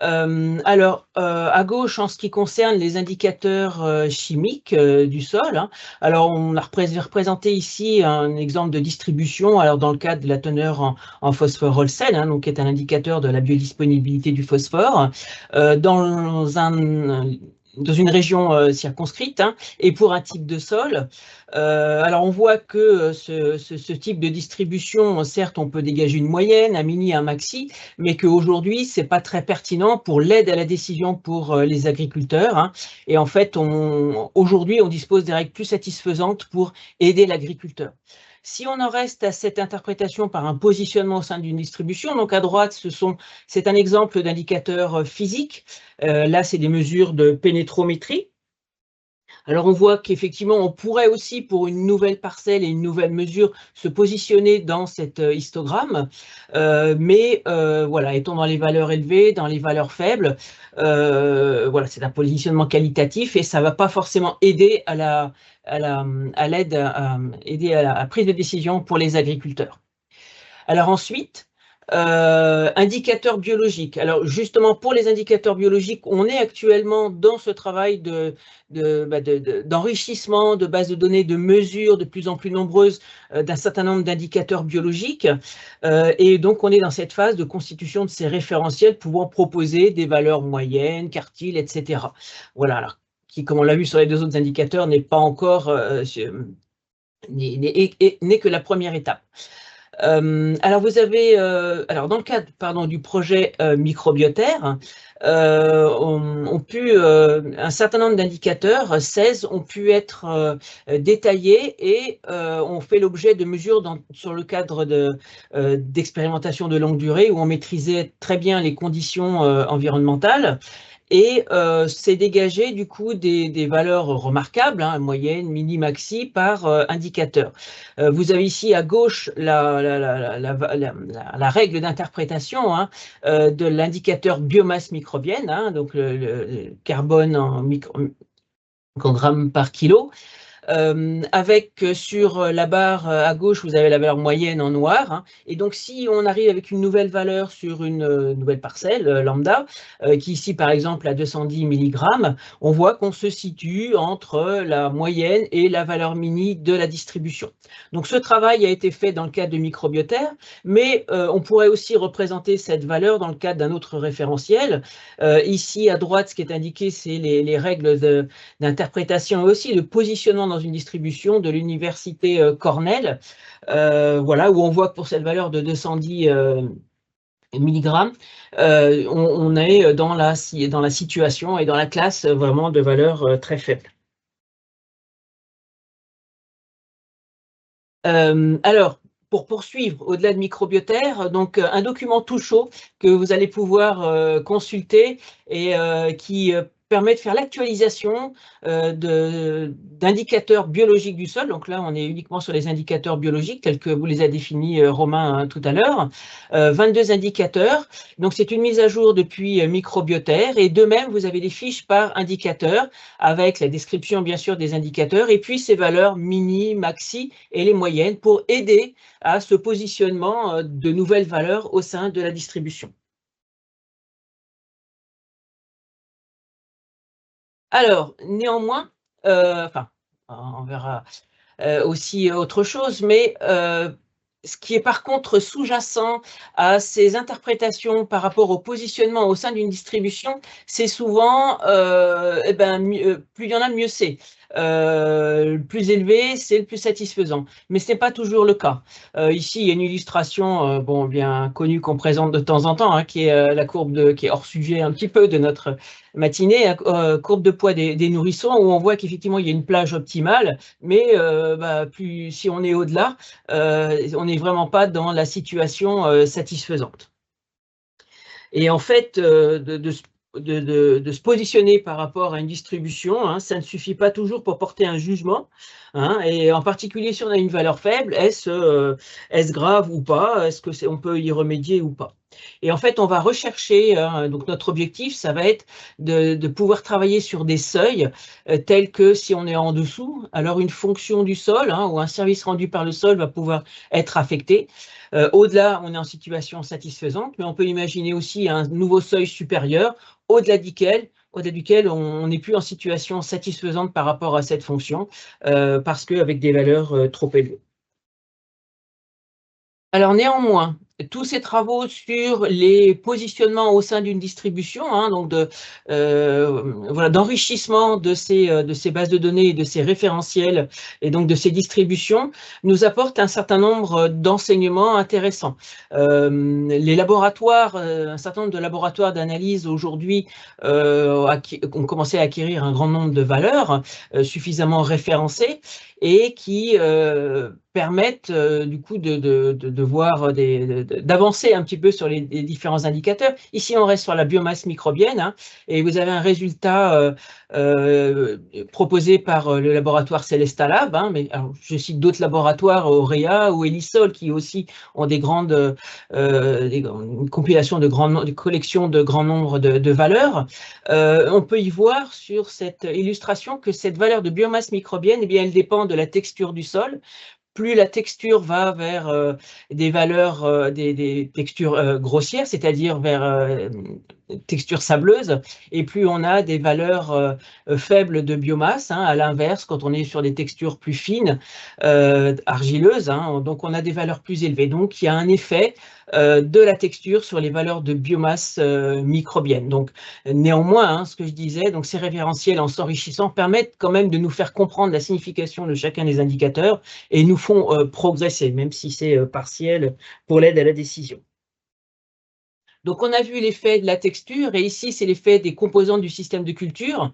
C: À gauche, en ce qui concerne les indicateurs chimiques du sol, hein, alors on a représenté ici un exemple de distribution, alors dans le cadre de la teneur en phosphore Olsen, hein, donc qui est un indicateur de la biodisponibilité du phosphore, dans une région circonscrite, hein, et pour un type de sol. Alors on voit que ce type de distribution, certes, on peut dégager une moyenne, un mini, un maxi, mais qu'aujourd'hui, ce n'est pas très pertinent pour l'aide à la décision pour les agriculteurs, hein. Et en fait, aujourd'hui, on dispose des règles plus satisfaisantes pour aider l'agriculteur. Si on en reste à cette interprétation par un positionnement au sein d'une distribution, donc à droite, c'est un exemple d'indicateur physique. Là, c'est des mesures de pénétrométrie. Alors, on voit qu'effectivement, on pourrait aussi, pour une nouvelle parcelle et une nouvelle mesure, se positionner dans cet histogramme. Mais voilà, étant dans les valeurs élevées, dans les valeurs faibles, voilà, c'est un positionnement qualitatif et ça ne va pas forcément aider aider à la prise de décision pour les agriculteurs. Alors ensuite, indicateurs biologiques. Alors justement, pour les indicateurs biologiques, on est actuellement dans ce travail d'enrichissement de bases de données, de mesures de plus en plus nombreuses d'un certain nombre d'indicateurs biologiques. Et donc, on est dans cette phase de constitution de ces référentiels pouvant proposer des valeurs moyennes, quartiles, etc. Voilà, alors, qui, comme on l'a vu sur les deux autres indicateurs, n'est pas encore, n'est que la première étape. Alors vous avez, alors dans le cadre du projet Microbiotaire, un certain nombre d'indicateurs, 16, ont pu être détaillés et ont fait l'objet de mesures sur le cadre d'expérimentation de longue durée où on maîtrisait très bien les conditions environnementales. Et c'est dégagé du coup des valeurs remarquables, hein, moyenne, mini, maxi, par indicateur. Vous avez ici à gauche la règle d'interprétation, hein, de l'indicateur biomasse microbienne, hein, donc le carbone en microgrammes par kilo. Avec sur la barre à gauche, vous avez la valeur moyenne en noir, hein. Et donc, si on arrive avec une nouvelle valeur sur une nouvelle parcelle lambda, qui ici, par exemple, à 210 mg, on voit qu'on se situe entre la moyenne et la valeur mini de la distribution. Donc, ce travail a été fait dans le cadre de Microbiotaire, mais on pourrait aussi représenter cette valeur dans le cadre d'un autre référentiel. Ici, à droite, ce qui est indiqué, c'est les règles d'interprétation et aussi de positionnement dans une distribution de l'université Cornell, voilà, où on voit que pour cette valeur de 210 mg, on est dans la situation et dans la classe vraiment de valeurs très faibles. Alors, pour poursuivre, au-delà de Microbiotaire, donc un document tout chaud que vous allez pouvoir consulter et qui permet de faire l'actualisation d'indicateurs biologiques du sol. Donc là, on est uniquement sur les indicateurs biologiques tels que vous les a définis, Romain, hein, tout à l'heure. 22 indicateurs. Donc c'est une mise à jour depuis Microbiotaire. Et de même, vous avez des fiches par indicateur avec la description, bien sûr, des indicateurs et puis ces valeurs mini, maxi et les moyennes pour aider à ce positionnement de nouvelles valeurs au sein de la distribution. Alors, néanmoins, enfin, on verra aussi autre chose, mais ce qui est par contre sous-jacent à ces interprétations par rapport au positionnement au sein d'une distribution, c'est souvent, plus il y en a, mieux c'est. plus élevé, c'est le plus satisfaisant. Mais ce n'est pas toujours le cas. Ici, il y a une illustration bon, bien connue qu'on présente de temps en temps, hein, qui est la courbe qui est hors sujet un petit peu de notre matinée, courbe de poids des nourrissons, où on voit qu'effectivement, il y a une plage optimale, mais si on est au-delà, on n'est vraiment pas dans la situation satisfaisante. Et en fait, de se positionner par rapport à une distribution, hein, ça ne suffit pas toujours pour porter un jugement, hein, et en particulier si on a une valeur faible, est-ce grave ou pas, est-ce qu'on peut y remédier ou pas. Et en fait, on va rechercher, hein, donc notre objectif, ça va être de pouvoir travailler sur des seuils tels que si on est en dessous, alors une fonction du sol, hein, ou un service rendu par le sol va pouvoir être affecté. Au-delà, on est en situation satisfaisante, mais on peut imaginer aussi un nouveau seuil supérieur, au-delà duquel on n'est plus en situation satisfaisante par rapport à cette fonction, parce qu'avec des valeurs trop élevées. Alors néanmoins, tous ces travaux sur les positionnements au sein d'une distribution, hein, donc voilà, d'enrichissement de ces bases de données et de ces référentiels et donc de ces distributions nous apportent un certain nombre d'enseignements intéressants. Les laboratoires, un certain nombre de laboratoires d'analyse aujourd'hui ont commencé à acquérir un grand nombre de valeurs suffisamment référencées et qui permettent du coup de voir d'avancer un petit peu sur les différents indicateurs. Ici, on reste sur la biomasse microbienne, hein, et vous avez un résultat proposé par le laboratoire Celesta Lab, hein, mais alors, je cite d'autres laboratoires, Aurea ou Elisol, qui aussi ont des une compilation de collections de grand nombre de valeurs. On peut y voir sur cette illustration que cette valeur de biomasse microbienne, eh bien, elle dépend de la texture du sol. Plus la texture va vers des valeurs, des textures grossières, c'est-à-dire vers texture sableuse, et plus on a des valeurs faibles de biomasse, hein, à l'inverse, quand on est sur des textures plus fines, argileuses, hein, donc on a des valeurs plus élevées. Donc il y a un effet de la texture sur les valeurs de biomasse microbienne. Donc néanmoins, hein, ce que je disais, donc ces référentiels en s'enrichissant permettent quand même de nous faire comprendre la signification de chacun des indicateurs et nous font progresser, même si c'est partiel pour l'aide à la décision. Donc, on a vu l'effet de la texture et ici, c'est l'effet des composants du système de culture.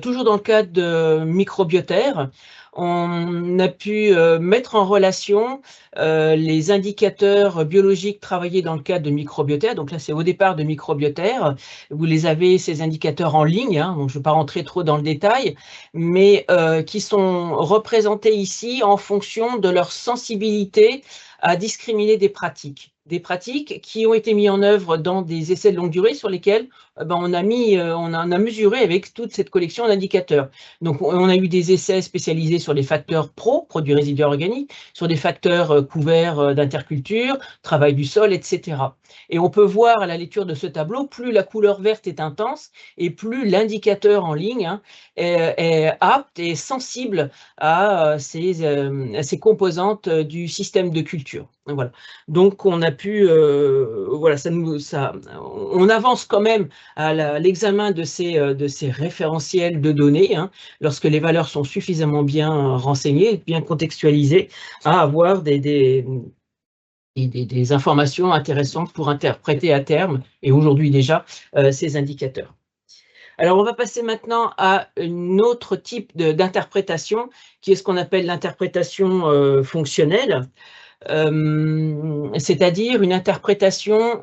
C: Toujours dans le cadre de microbiotère, on a pu mettre en relation les indicateurs biologiques travaillés dans le cadre de microbiotère. Donc là, c'est au départ de microbiotère. Vous les avez, ces indicateurs en ligne, hein, donc je ne vais pas rentrer trop dans le détail, mais qui sont représentés ici en fonction de leur sensibilité à discriminer des pratiques qui ont été mises en œuvre dans des essais de longue durée sur lesquels on a mesuré avec toute cette collection d'indicateurs. Donc, on a eu des essais spécialisés sur les facteurs produits résiduels organiques, sur des facteurs couverts d'interculture, travail du sol, etc. Et on peut voir à la lecture de ce tableau, plus la couleur verte est intense et plus l'indicateur en ligne, hein, est apte et sensible à ces composantes du système de culture. Voilà. Donc, on a pu, voilà, on avance quand même à l'examen de ces référentiels de données, hein, lorsque les valeurs sont suffisamment bien renseignées, bien contextualisées, à avoir des informations intéressantes pour interpréter à terme, et aujourd'hui déjà, ces indicateurs. Alors, on va passer maintenant à un autre type d'interprétation, qui est ce qu'on appelle l'interprétation fonctionnelle. C'est-à-dire une interprétation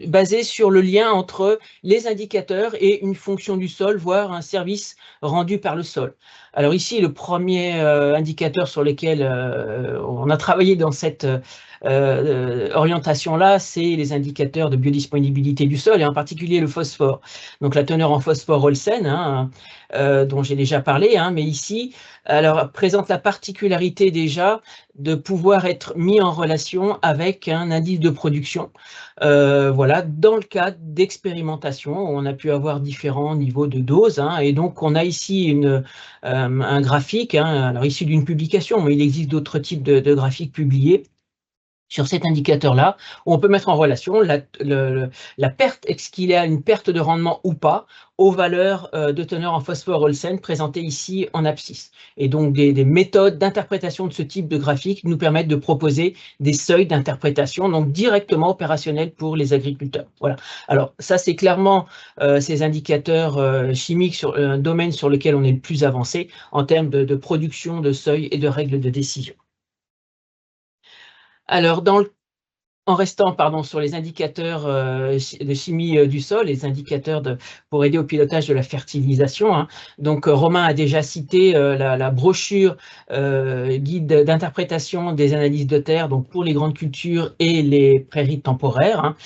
C: basée sur le lien entre les indicateurs et une fonction du sol, voire un service rendu par le sol. Alors ici, le premier indicateur sur lequel on a travaillé dans cette orientation-là, c'est les indicateurs de biodisponibilité du sol, et en particulier le phosphore. Donc la teneur en phosphore Olsen, hein, dont j'ai déjà parlé, hein, mais ici, alors, présente la particularité déjà de pouvoir être mis en relation avec un indice de production. Voilà, dans le cadre d'expérimentation, on a pu avoir différents niveaux de dose, hein, et donc on a ici un graphique, hein, alors issu d'une publication, mais il existe d'autres types de graphiques publiés, sur cet indicateur-là, où on peut mettre en relation la perte, est-ce qu'il y a une perte de rendement ou pas, aux valeurs de teneur en phosphore Olsen présentées ici en abscisse. Et donc des méthodes d'interprétation de ce type de graphique nous permettent de proposer des seuils d'interprétation, donc directement opérationnels pour les agriculteurs. Voilà. Alors ça, c'est clairement ces indicateurs chimiques sur un domaine sur lequel on est le plus avancé en termes de production de seuils et de règles de décision. Alors, en restant sur les indicateurs de chimie du sol, les indicateurs pour aider au pilotage de la fertilisation, hein. Donc, Romain a déjà cité la brochure guide d'interprétation des analyses de terre, donc pour les grandes cultures et les prairies temporaires, hein,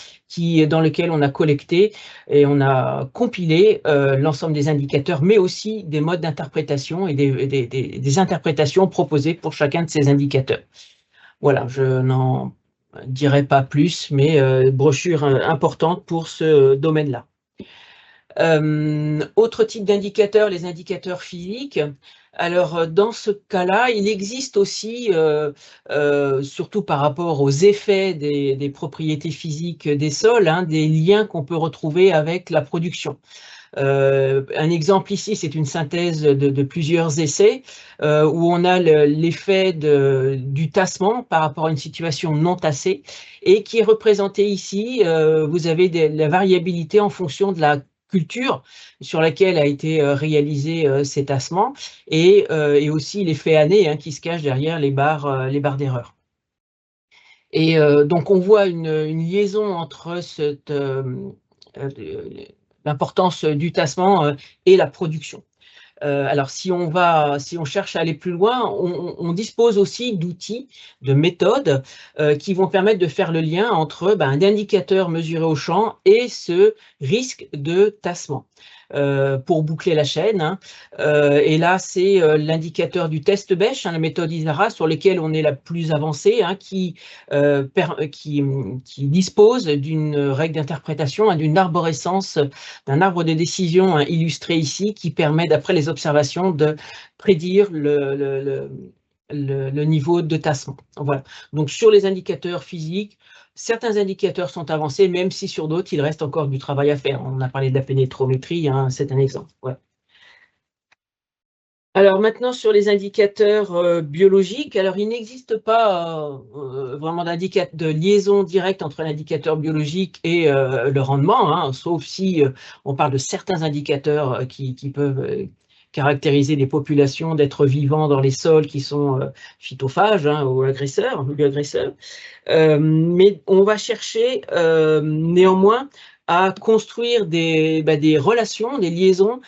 C: dans lequel on a collecté et on a compilé l'ensemble des indicateurs, mais aussi des modes d'interprétation et des interprétations proposées pour chacun de ces indicateurs. Voilà, je n'en dirai pas plus, mais brochure importante pour ce domaine-là. Autre type d'indicateurs, les indicateurs physiques. Alors, dans ce cas-là, il existe aussi, surtout par rapport aux effets des propriétés physiques des sols, hein, des liens qu'on peut retrouver avec la production. Un exemple ici, c'est une synthèse de plusieurs essais où on a l'effet du tassement par rapport à une situation non tassée et qui est représenté ici. Vous avez la variabilité en fonction de la culture sur laquelle a été réalisé ces tassements et aussi l'effet année, hein, qui se cache derrière les barres d'erreur. Et donc, on voit une liaison entre l'importance du tassement et la production. Alors, si on cherche à aller plus loin, on dispose aussi d'outils, de méthodes qui vont permettre de faire le lien entre un indicateur mesuré au champ et ce risque de tassement. Pour boucler la chaîne, hein. Et là, c'est l'indicateur du test bêche, hein, la méthode ISARA, sur lequel on est la plus avancée, hein, qui dispose d'une règle d'interprétation, hein, d'une arborescence, d'un arbre de décision, hein, illustré ici, qui permet, d'après les observations, de prédire le niveau de tassement. Voilà. Donc, sur les indicateurs physiques, certains indicateurs sont avancés, même si sur d'autres, il reste encore du travail à faire. On a parlé de la pénétrométrie, hein, c'est un exemple. Ouais. Alors maintenant, sur les indicateurs biologiques, alors il n'existe pas vraiment de liaison directe entre l'indicateur biologique et le rendement, hein, sauf si on parle de certains indicateurs qui peuvent caractériser les populations d'êtres vivants dans les sols qui sont phytophages, hein, ou agresseurs, milieu-agresseurs. Mais on va chercher néanmoins à construire des relations, des liaisons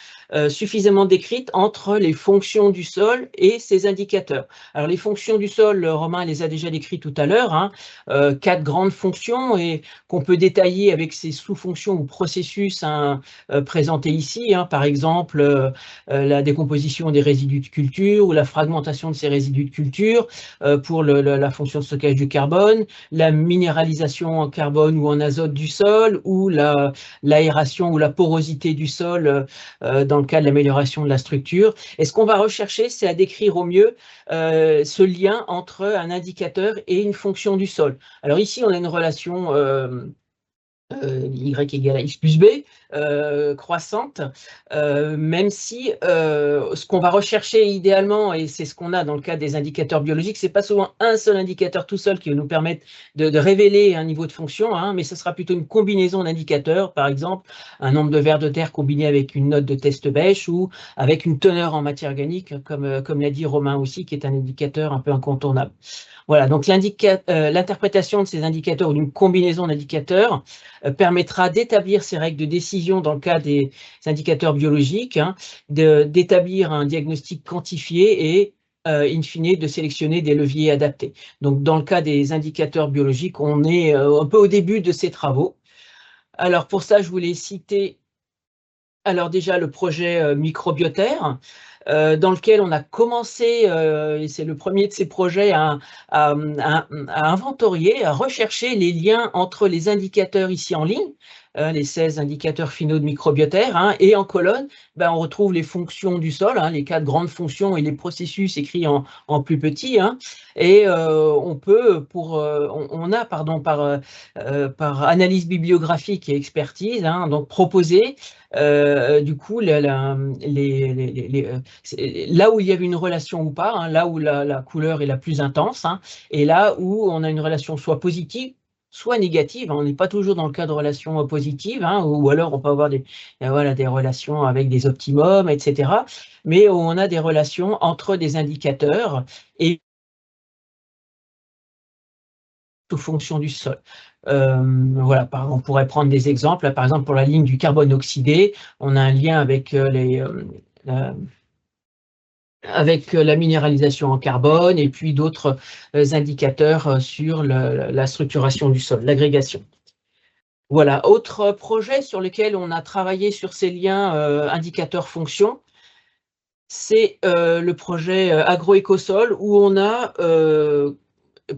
C: suffisamment décrites entre les fonctions du sol et ces indicateurs. Alors les fonctions du sol, Romain les a déjà décrites tout à l'heure, hein, 4 grandes fonctions et qu'on peut détailler avec ces sous-fonctions ou processus, hein, présentés ici, hein, par exemple la décomposition des résidus de culture ou la fragmentation de ces résidus de culture pour la fonction de stockage du carbone, la minéralisation en carbone ou en azote du sol ou l'aération ou la porosité du sol dans le cas de l'amélioration de la structure. Et ce qu'on va rechercher, c'est à décrire au mieux ce lien entre un indicateur et une fonction du sol. Alors ici, on a une relation Y égale à X plus B, croissante, même si ce qu'on va rechercher idéalement, et c'est ce qu'on a dans le cas des indicateurs biologiques, c'est pas souvent un seul indicateur tout seul qui va nous permettre de révéler un niveau de fonction, hein, mais ce sera plutôt une combinaison d'indicateurs, par exemple un nombre de vers de terre combiné avec une note de test bêche ou avec une teneur en matière organique, comme l'a dit Romain aussi, qui est un indicateur un peu incontournable. Voilà, donc l'interprétation de ces indicateurs ou d'une combinaison d'indicateurs permettra d'établir ces règles de décision dans le cas des indicateurs biologiques, hein, d'établir un diagnostic quantifié et, in fine, de sélectionner des leviers adaptés. Donc, dans le cas des indicateurs biologiques, on est un peu au début de ces travaux. Alors, pour ça, je voulais citer alors déjà le projet Microbiotaire, dans lequel on a commencé, et c'est le premier de ces projets, à inventorier, à rechercher les liens entre les indicateurs ici en ligne, les 16 indicateurs finaux de microbiotaire, hein, et en colonne, on retrouve les fonctions du sol, hein, les 4 grandes fonctions et les processus écrits en plus petit, hein, et on peut, on a, pardon, par analyse bibliographique et expertise, hein, donc proposer du coup là où il y avait une relation ou pas, hein, là où la couleur est la plus intense, hein, et là où on a une relation soit positive, soit négative, hein. On n'est pas toujours dans le cas de relations positives, hein, ou alors on peut avoir voilà, des relations avec des optimums, etc. Mais où on a des relations entre des indicateurs et sous fonction du sol. Voilà, on pourrait prendre des exemples. Par exemple, pour la ligne du carbone oxydé, on a un lien avec la minéralisation en carbone et puis d'autres indicateurs sur la structuration du sol, l'agrégation. Voilà, autre projet sur lequel on a travaillé sur ces liens indicateurs-fonctions, c'est le projet Agroécosol, où on a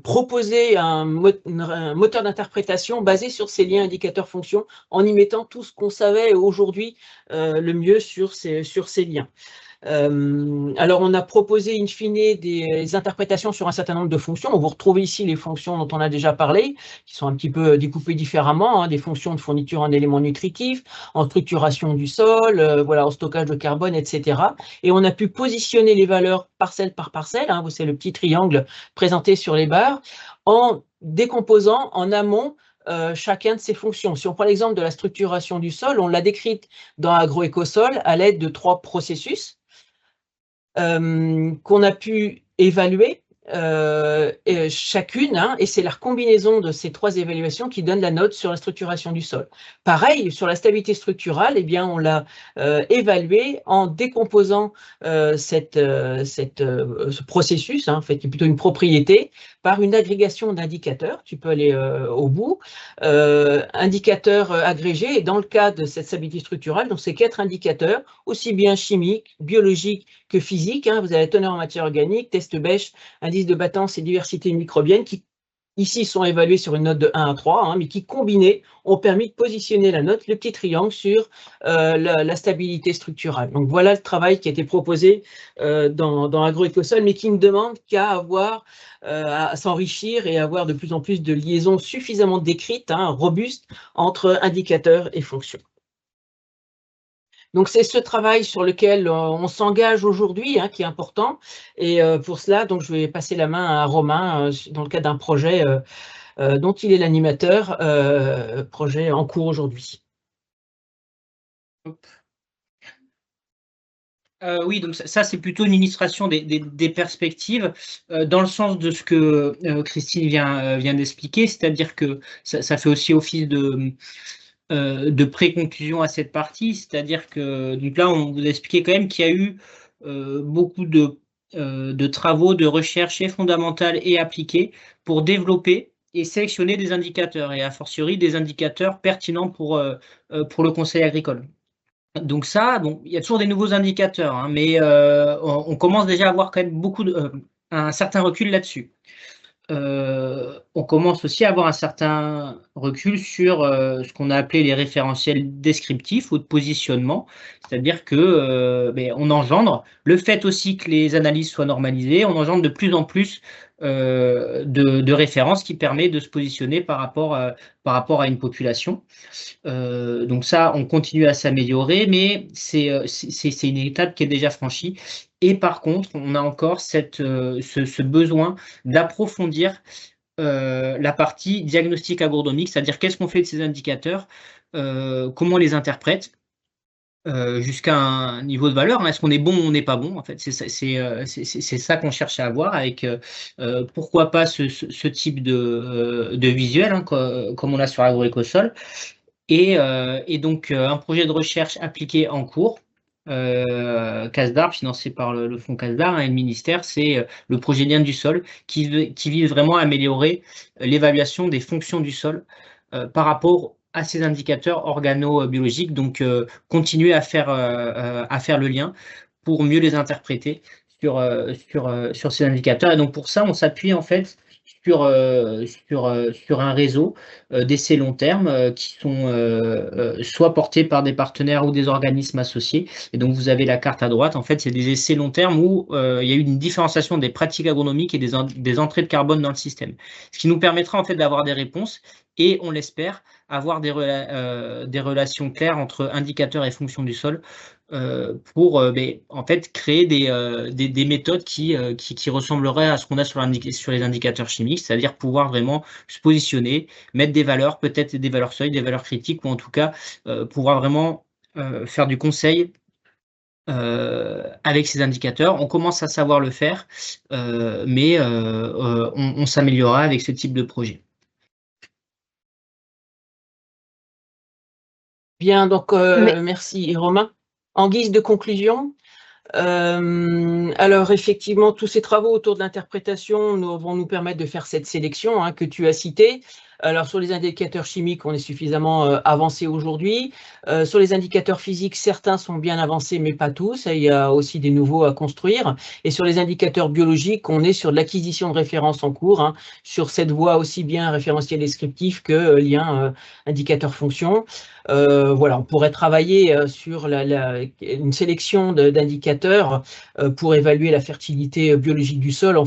C: proposer un moteur d'interprétation basé sur ces liens indicateurs-fonctions en y mettant tout ce qu'on savait aujourd'hui le mieux sur ces liens. Alors, on a proposé in fine des interprétations sur un certain nombre de fonctions. Vous retrouvez ici les fonctions dont on a déjà parlé, qui sont un petit peu découpées différemment, hein, des fonctions de fourniture en éléments nutritifs, en structuration du sol, voilà, en stockage de carbone, etc. Et on a pu positionner les valeurs parcelle par parcelle, hein, c'est le petit triangle présenté sur les barres, en décomposant en amont chacun de ces fonctions. Si on prend l'exemple de la structuration du sol, on l'a décrite dans Agroécosol à l'aide de 3 processus qu'on a pu évaluer chacune, hein, et c'est la combinaison de ces 3 évaluations qui donne la note sur la structuration du sol. Pareil, sur la stabilité structurale, eh bien, on l'a évalué en décomposant ce processus, hein, en fait, qui est plutôt une propriété, par une agrégation d'indicateurs. Tu peux aller au bout. Indicateurs agrégés, et dans le cas de cette stabilité structurale, donc c'est 4 indicateurs, aussi bien chimiques, biologiques que physiques, hein. Vous avez la teneur en matière organique, test Bech, indice de battance et diversité microbienne, qui ici sont évalués sur une note de 1 à 3, hein, mais qui combinés ont permis de positionner la note, le petit triangle, sur la stabilité structurale. Donc voilà le travail qui a été proposé dans Agroécosol, mais qui ne demande qu'à avoir à s'enrichir et avoir de plus en plus de liaisons suffisamment décrites, hein, robustes, entre indicateurs et fonctions. Donc, c'est ce travail sur lequel on s'engage aujourd'hui, hein, qui est important. Et pour cela, donc, je vais passer la main à Romain dans le cadre d'un projet dont il est l'animateur, projet en cours aujourd'hui.
B: Oui, donc ça c'est plutôt une illustration des perspectives dans le sens de ce que Christine vient d'expliquer, c'est-à-dire que ça fait aussi office de pré-conclusion à cette partie, c'est-à-dire que donc là on vous a expliqué quand même qu'il y a eu beaucoup de travaux de recherche et fondamentales et appliquées pour développer et sélectionner des indicateurs, et a fortiori des indicateurs pertinents pour le conseil agricole. Donc ça, bon, il y a toujours des nouveaux indicateurs, hein, mais on commence déjà à avoir quand même un certain recul là-dessus. On commence aussi à avoir un certain recul sur ce qu'on a appelé les référentiels descriptifs ou de positionnement, c'est-à-dire que on engendre le fait aussi que les analyses soient normalisées, on engendre de plus en plus de références qui permet de se positionner par rapport à une population. Donc ça, on continue à s'améliorer, mais c'est une étape qui est déjà franchie. Et par contre, on a encore ce besoin d'approfondir la partie diagnostic agronomique, c'est-à-dire qu'est-ce qu'on fait de ces indicateurs, comment on les interprète, jusqu'à un niveau de valeur. Est-ce qu'on est bon ou on n'est pas bon? En fait, c'est ça qu'on cherche à avoir avec pourquoi pas ce type de visuel, hein, comme on a sur Agroécosol. Et donc, un projet de recherche appliqué en cours, CASDAR, financé par le fonds CASDAR, hein, et le ministère, c'est le projet Lien du sol, qui vise vraiment à améliorer l'évaluation des fonctions du sol par rapport à ces indicateurs organobiologiques. Donc, continuer à faire le lien pour mieux les interpréter sur ces indicateurs. Et donc pour ça, on s'appuie en fait sur un réseau d'essais long terme qui sont soit portés par des partenaires ou des organismes associés. Et donc vous avez la carte à droite, en fait, c'est des essais long terme où il y a eu une différenciation des pratiques agronomiques et des entrées de carbone dans le système. Ce qui nous permettra en fait d'avoir des réponses et, on l'espère, avoir des relations claires entre indicateurs et fonctions du sol pour en fait créer des méthodes qui ressembleraient à ce qu'on a sur les indicateurs chimiques, c'est-à-dire pouvoir vraiment se positionner, mettre des valeurs, peut-être des valeurs seuil, des valeurs critiques, ou en tout cas pouvoir vraiment faire du conseil avec ces indicateurs. On commence à savoir le faire, mais on s'améliorera avec ce type de projet.
C: Bien, donc merci Romain. En guise de conclusion, alors effectivement, tous ces travaux autour de l'interprétation vont nous permettre de faire cette sélection que tu as citée. Alors sur les indicateurs chimiques, on est suffisamment avancé aujourd'hui. Sur les indicateurs physiques, certains sont bien avancés, mais pas tous. Il y a aussi des nouveaux à construire. Et sur les indicateurs biologiques, on est sur de l'acquisition de références en cours, sur cette voie aussi bien référentiel descriptif que lien indicateur-fonction. Voilà, on pourrait travailler sur une sélection d'indicateurs pour évaluer la fertilité biologique du sol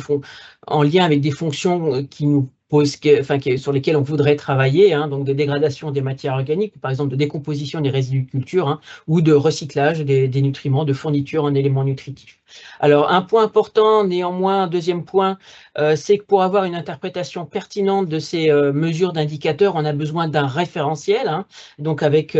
C: en lien avec des fonctions qui nous sur lesquelles on voudrait travailler, donc de dégradation des matières organiques, par exemple de décomposition des résidus de culture, ou de recyclage des nutriments, de fourniture en éléments nutritifs. Alors, un point important, néanmoins, deuxième point, c'est que pour avoir une interprétation pertinente de ces mesures d'indicateurs, on a besoin d'un référentiel, donc avec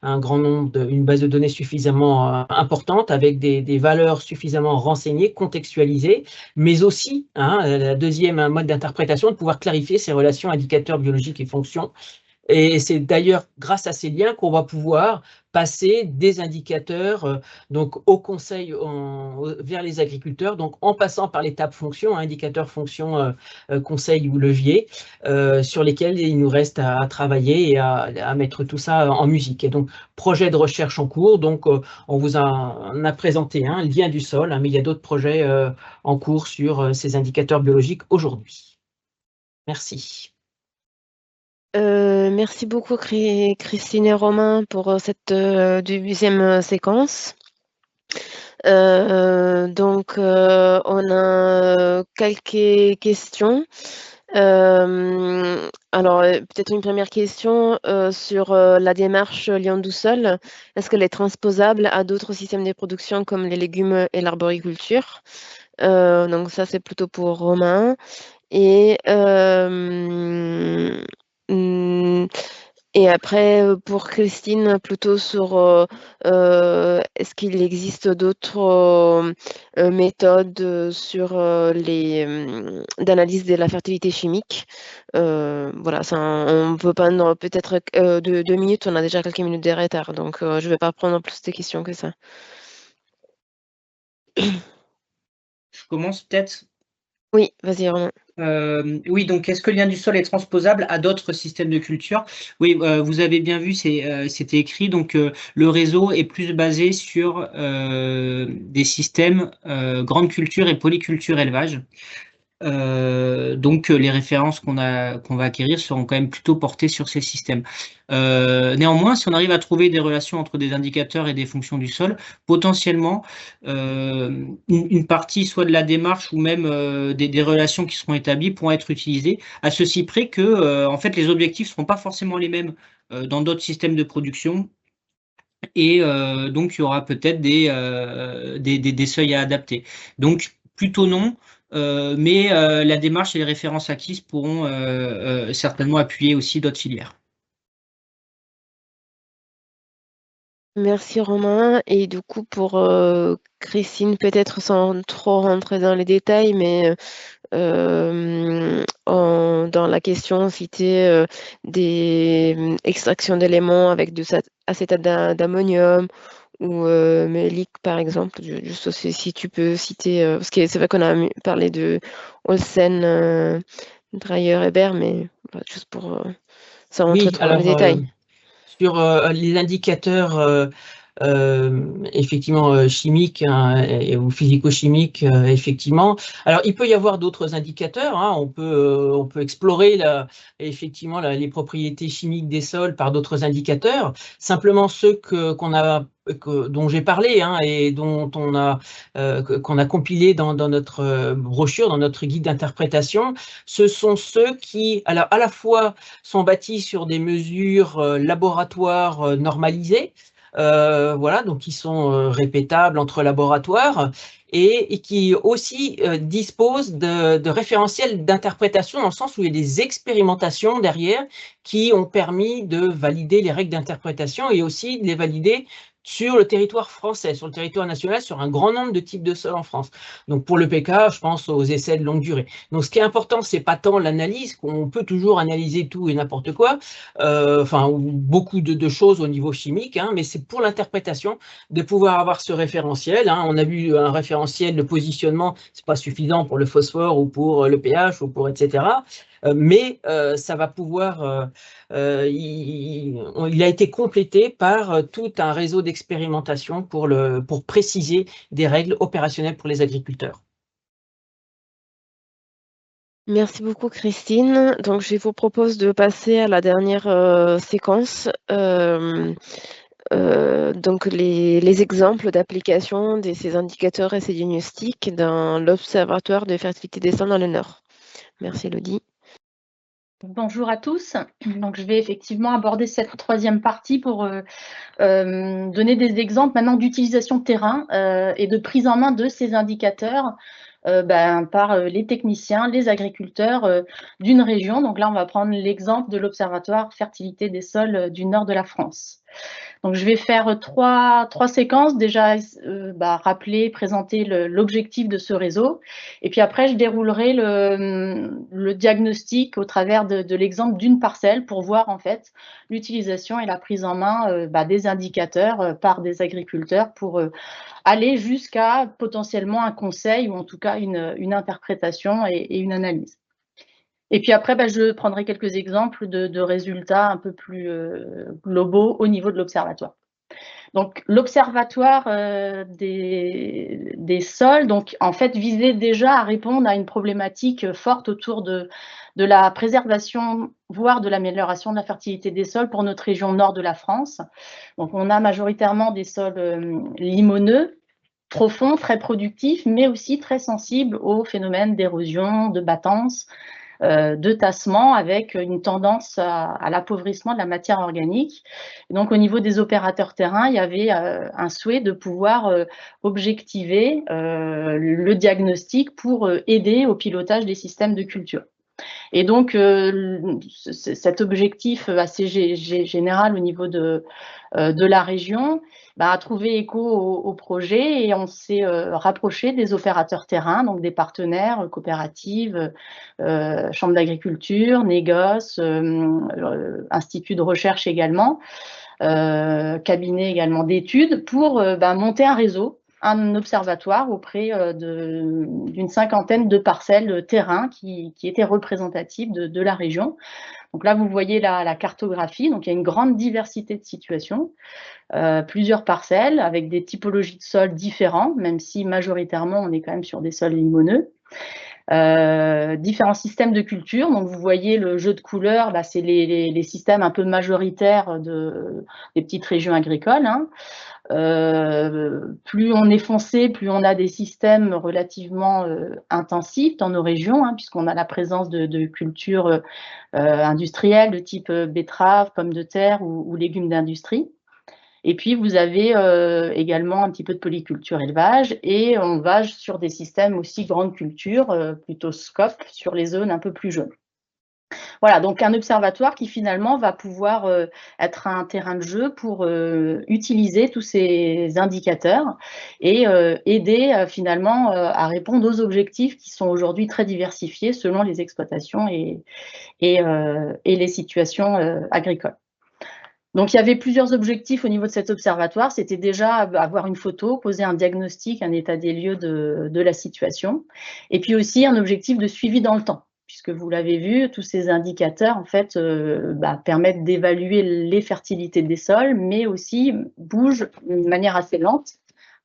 C: un grand nombre, une base de données suffisamment importante, avec des valeurs suffisamment renseignées, contextualisées, mais aussi, la deuxième mode d'interprétation, de pouvoir clarifier ces relations indicateurs biologiques et fonctions. Et c'est d'ailleurs grâce à ces liens qu'on va pouvoir passer des indicateurs donc au conseil vers les agriculteurs, donc en passant par l'étape fonction, indicateur, fonction, conseil ou levier, sur lesquels il nous reste à travailler et à mettre tout ça en musique. Et donc, projet de recherche en cours, donc on vous on a présenté un lien du sol, mais il y a d'autres projets en cours sur ces indicateurs biologiques aujourd'hui. Merci.
A: Merci beaucoup Christine et Romain pour cette deuxième séquence. Donc, on a quelques questions. Alors, peut-être une première question sur la démarche Lien du sol. Est-ce qu'elle est transposable à d'autres systèmes de production comme les légumes et l'arboriculture? Donc ça, c'est plutôt pour Romain. Et après, pour Christine, plutôt sur est-ce qu'il existe d'autres méthodes sur d'analyse de la fertilité chimique? Voilà, ça, on peut prendre peut-être 2 minutes, on a déjà quelques minutes de retard, donc je ne vais pas prendre plus de questions que ça.
B: Je commence peut-être.
A: Oui, vas-y Romain.
B: Oui, donc est-ce que le lien du sol est transposable à d'autres systèmes de culture? Oui, vous avez bien vu, c'était écrit. Donc le réseau est plus basé sur des systèmes grande culture et polyculture élevage. Donc les références qu'on va acquérir seront quand même plutôt portées sur ces systèmes. Néanmoins, si on arrive à trouver des relations entre des indicateurs et des fonctions du sol, potentiellement une partie soit de la démarche ou même des relations qui seront établies pourront être utilisées, à ceci près que en fait les objectifs ne seront pas forcément les mêmes dans d'autres systèmes de production. Et donc il y aura peut-être des seuils à adapter. Donc plutôt non. Mais la démarche et les références acquises pourront certainement appuyer aussi d'autres filières.
A: Merci Romain. Et du coup, pour Christine, peut-être sans trop rentrer dans les détails, mais dans la question, citer des extractions d'éléments avec de acétate d'ammonium ou mélique, par exemple. Juste si tu peux citer, parce que c'est vrai qu'on a parlé de Olsen, Dreyer, Hébert, mais voilà, juste pour sans rentrer trop dans les détails.
C: Sur les indicateurs effectivement chimiques hein, ou physico-chimiques, effectivement. Alors, il peut y avoir d'autres indicateurs. Hein. On peut explorer effectivement les propriétés chimiques des sols par d'autres indicateurs. Simplement ceux dont j'ai parlé hein, et qu'on a compilé dans notre brochure, dans notre guide d'interprétation, ce sont ceux qui, alors, à la fois sont bâtis sur des mesures laboratoires normalisées, voilà, donc qui sont répétables entre laboratoires et qui aussi disposent de référentiels d'interprétation dans le sens où il y a des expérimentations derrière qui ont permis de valider les règles d'interprétation et aussi de les valider sur le territoire français, sur le territoire national, sur un grand nombre de types de sols en France. Donc pour le PK, je pense aux essais de longue durée. Donc ce qui est important, c'est pas tant l'analyse, qu'on peut toujours analyser tout et n'importe quoi, enfin beaucoup de choses au niveau chimique, hein, mais c'est pour l'interprétation de pouvoir avoir ce référentiel. Hein. On a vu un référentiel de positionnement, c'est pas suffisant pour le phosphore ou pour le pH ou pour etc. Mais ça va pouvoir, il a été complété par tout un réseau d'expérimentation pour préciser des règles opérationnelles pour les agriculteurs.
A: Merci beaucoup Christine. Donc je vous propose de passer à la dernière séquence. Donc les exemples d'application de ces indicateurs et ces diagnostics dans l'Observatoire de fertilité des sols dans le Nord. Merci Elodie.
D: Bonjour à tous. Donc, je vais effectivement aborder cette troisième partie pour donner des exemples maintenant d'utilisation de terrain et de prise en main de ces indicateurs par les techniciens, les agriculteurs d'une région. Donc là, on va prendre l'exemple de l'Observatoire fertilité des sols du nord de la France. Donc, je vais faire trois séquences. Déjà, rappeler, présenter l'objectif de ce réseau. Et puis après, je déroulerai le diagnostic au travers de l'exemple d'une parcelle pour voir en fait l'utilisation et la prise en main des indicateurs par des agriculteurs pour aller jusqu'à potentiellement un conseil ou en tout cas une interprétation et une analyse. Et puis après, je prendrai quelques exemples de résultats un peu plus globaux au niveau de l'observatoire. Donc, l'observatoire des sols, donc en fait, visait déjà à répondre à une problématique forte autour de la préservation, voire de l'amélioration de la fertilité des sols pour notre région nord de la France. Donc, on a majoritairement des sols limoneux, profonds, très productifs, mais aussi très sensibles aux phénomènes d'érosion, de battance, de tassement avec une tendance à l'appauvrissement de la matière organique. Et donc au niveau des opérateurs terrain, il y avait un souhait de pouvoir objectiver le diagnostic pour aider au pilotage des systèmes de culture. Et donc cet objectif assez général au niveau de la région a trouvé écho au projet et on s'est rapproché des opérateurs terrain, donc des partenaires, coopératives, chambres d'agriculture, négoces, instituts de recherche également, cabinets également d'études pour monter un réseau, un observatoire auprès d'une cinquantaine de parcelles terrain qui étaient représentatives de la région. Donc là, vous voyez la cartographie, donc il y a une grande diversité de situations, plusieurs parcelles avec des typologies de sols différents, même si majoritairement on est quand même sur des sols limoneux. Différents systèmes de culture, donc vous voyez le jeu de couleurs, c'est les systèmes un peu majoritaires des petites régions agricoles. Hein. Plus on est foncé, plus on a des systèmes relativement intensifs dans nos régions, hein, puisqu'on a la présence de cultures industrielles de type betterave, pommes de terre ou légumes d'industrie. Et puis, vous avez également un petit peu de polyculture élevage et on va sur des systèmes aussi grande culture, plutôt scope, sur les zones un peu plus jaunes. Voilà, donc un observatoire qui finalement va pouvoir être un terrain de jeu pour utiliser tous ces indicateurs et aider finalement à répondre aux objectifs qui sont aujourd'hui très diversifiés selon les exploitations et les situations agricoles. Donc, il y avait plusieurs objectifs au niveau de cet observatoire. C'était déjà avoir une photo, poser un diagnostic, un état des lieux de la situation. Et puis aussi un objectif de suivi dans le temps. puisque vous l'avez vu, tous ces indicateurs en fait permettent d'évaluer les fertilités des sols, mais aussi bougent de manière assez lente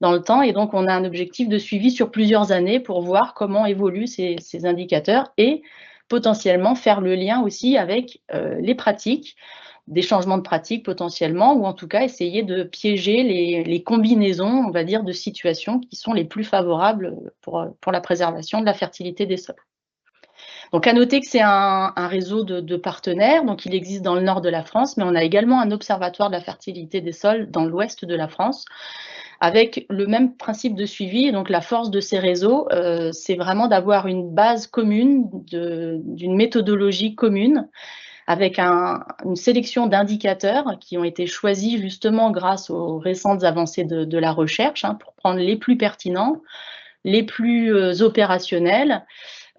D: dans le temps, et donc on a un objectif de suivi sur plusieurs années pour voir comment évoluent ces indicateurs et potentiellement faire le lien aussi avec les pratiques, des changements de pratiques potentiellement, ou en tout cas essayer de piéger les combinaisons, on va dire, de situations qui sont les plus favorables pour la préservation de la fertilité des sols. Donc à noter que c'est un réseau de partenaires, donc il existe dans le nord de la France, mais on a également un observatoire de la fertilité des sols dans l'ouest de la France, avec le même principe de suivi. Et donc la force de ces réseaux, c'est vraiment d'avoir une base commune, d'une méthodologie commune, avec une sélection d'indicateurs qui ont été choisis justement grâce aux récentes avancées de la recherche, pour prendre les plus pertinents, les plus opérationnels,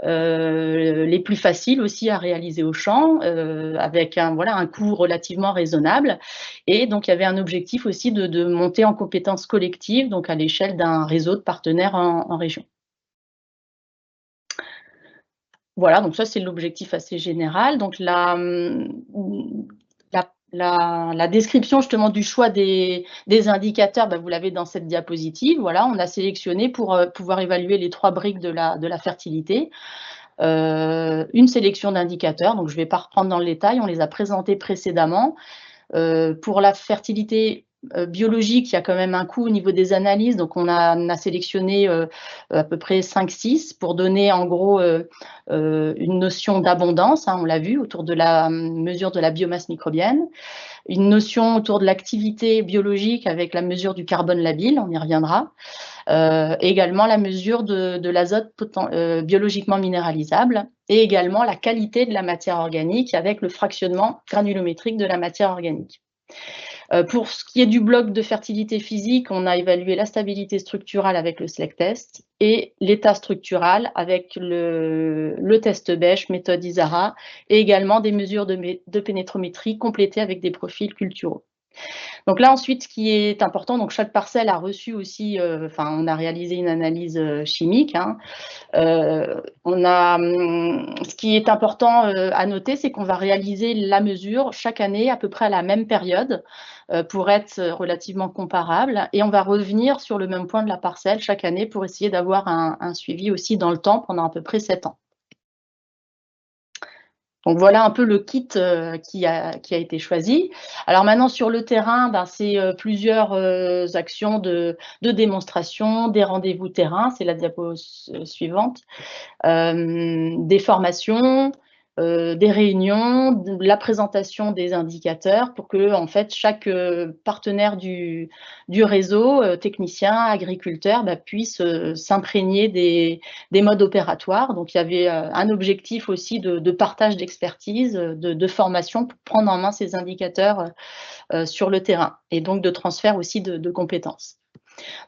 D: les plus faciles aussi à réaliser au champ, avec un coût relativement raisonnable. Et donc il y avait un objectif aussi de monter en compétences collectives, donc à l'échelle d'un réseau de partenaires en région. Voilà, donc ça c'est l'objectif assez général. Donc la description justement du choix des indicateurs, vous l'avez dans cette diapositive. Voilà, on a sélectionné pour pouvoir évaluer les 3 briques de la fertilité. Une sélection d'indicateurs, donc je ne vais pas reprendre dans le détail, on les a présentés précédemment. Pour la fertilité biologique, il y a quand même un coût au niveau des analyses, donc on a sélectionné à peu près 5-6 pour donner en gros une notion d'abondance, on l'a vu, autour de la mesure de la biomasse microbienne, une notion autour de l'activité biologique avec la mesure du carbone labile, on y reviendra, également la mesure de l'azote biologiquement minéralisable, et également la qualité de la matière organique avec le fractionnement granulométrique de la matière organique. Pour ce qui est du bloc de fertilité physique, on a évalué la stabilité structurale avec le SLEC test et l'état structural avec le test Bech, méthode Isara, et également des mesures de pénétrométrie complétées avec des profils culturaux. Donc là, ensuite, ce qui est important, donc chaque parcelle a reçu aussi, on a réalisé une analyse chimique. Ce qui est important à noter, c'est qu'on va réaliser la mesure chaque année à peu près à la même période pour être relativement comparable, et on va revenir sur le même point de la parcelle chaque année pour essayer d'avoir un suivi aussi dans le temps pendant à peu près 7 ans. Donc voilà un peu le kit qui a été choisi. Alors maintenant sur le terrain, c'est plusieurs actions de démonstration, des rendez-vous terrain, c'est la diapo suivante, des formations, des réunions, la présentation des indicateurs pour que en fait chaque partenaire du réseau, technicien, agriculteur, puisse s'imprégner des modes opératoires. Donc il y avait un objectif aussi de partage d'expertise, de formation pour prendre en main ces indicateurs sur le terrain, et donc de transfert aussi de compétences.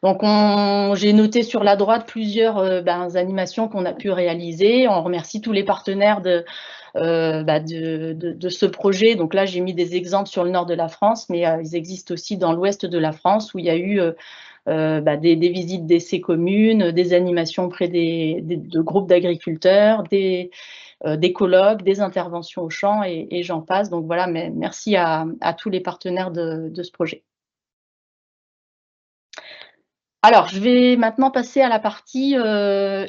D: Donc j'ai noté sur la droite plusieurs animations qu'on a pu réaliser. On remercie tous les partenaires de ce projet. Donc là, j'ai mis des exemples sur le nord de la France, mais ils existent aussi dans l'ouest de la France, où il y a eu des visites d'essais communes, des animations auprès de groupes d'agriculteurs, des colloques, des interventions au champ, et j'en passe. Donc voilà, mais merci à tous les partenaires de ce projet. Alors, je vais maintenant passer à la partie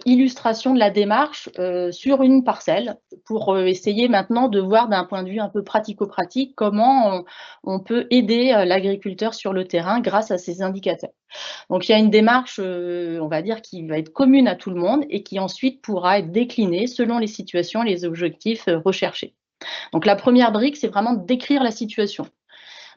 D: illustration de la démarche sur une parcelle, pour essayer maintenant de voir d'un point de vue un peu pratico-pratique comment on peut aider l'agriculteur sur le terrain grâce à ces indicateurs. Donc, il y a une démarche, on va dire, qui va être commune à tout le monde et qui ensuite pourra être déclinée selon les situations et les objectifs recherchés. Donc, la première brique, c'est vraiment de décrire la situation.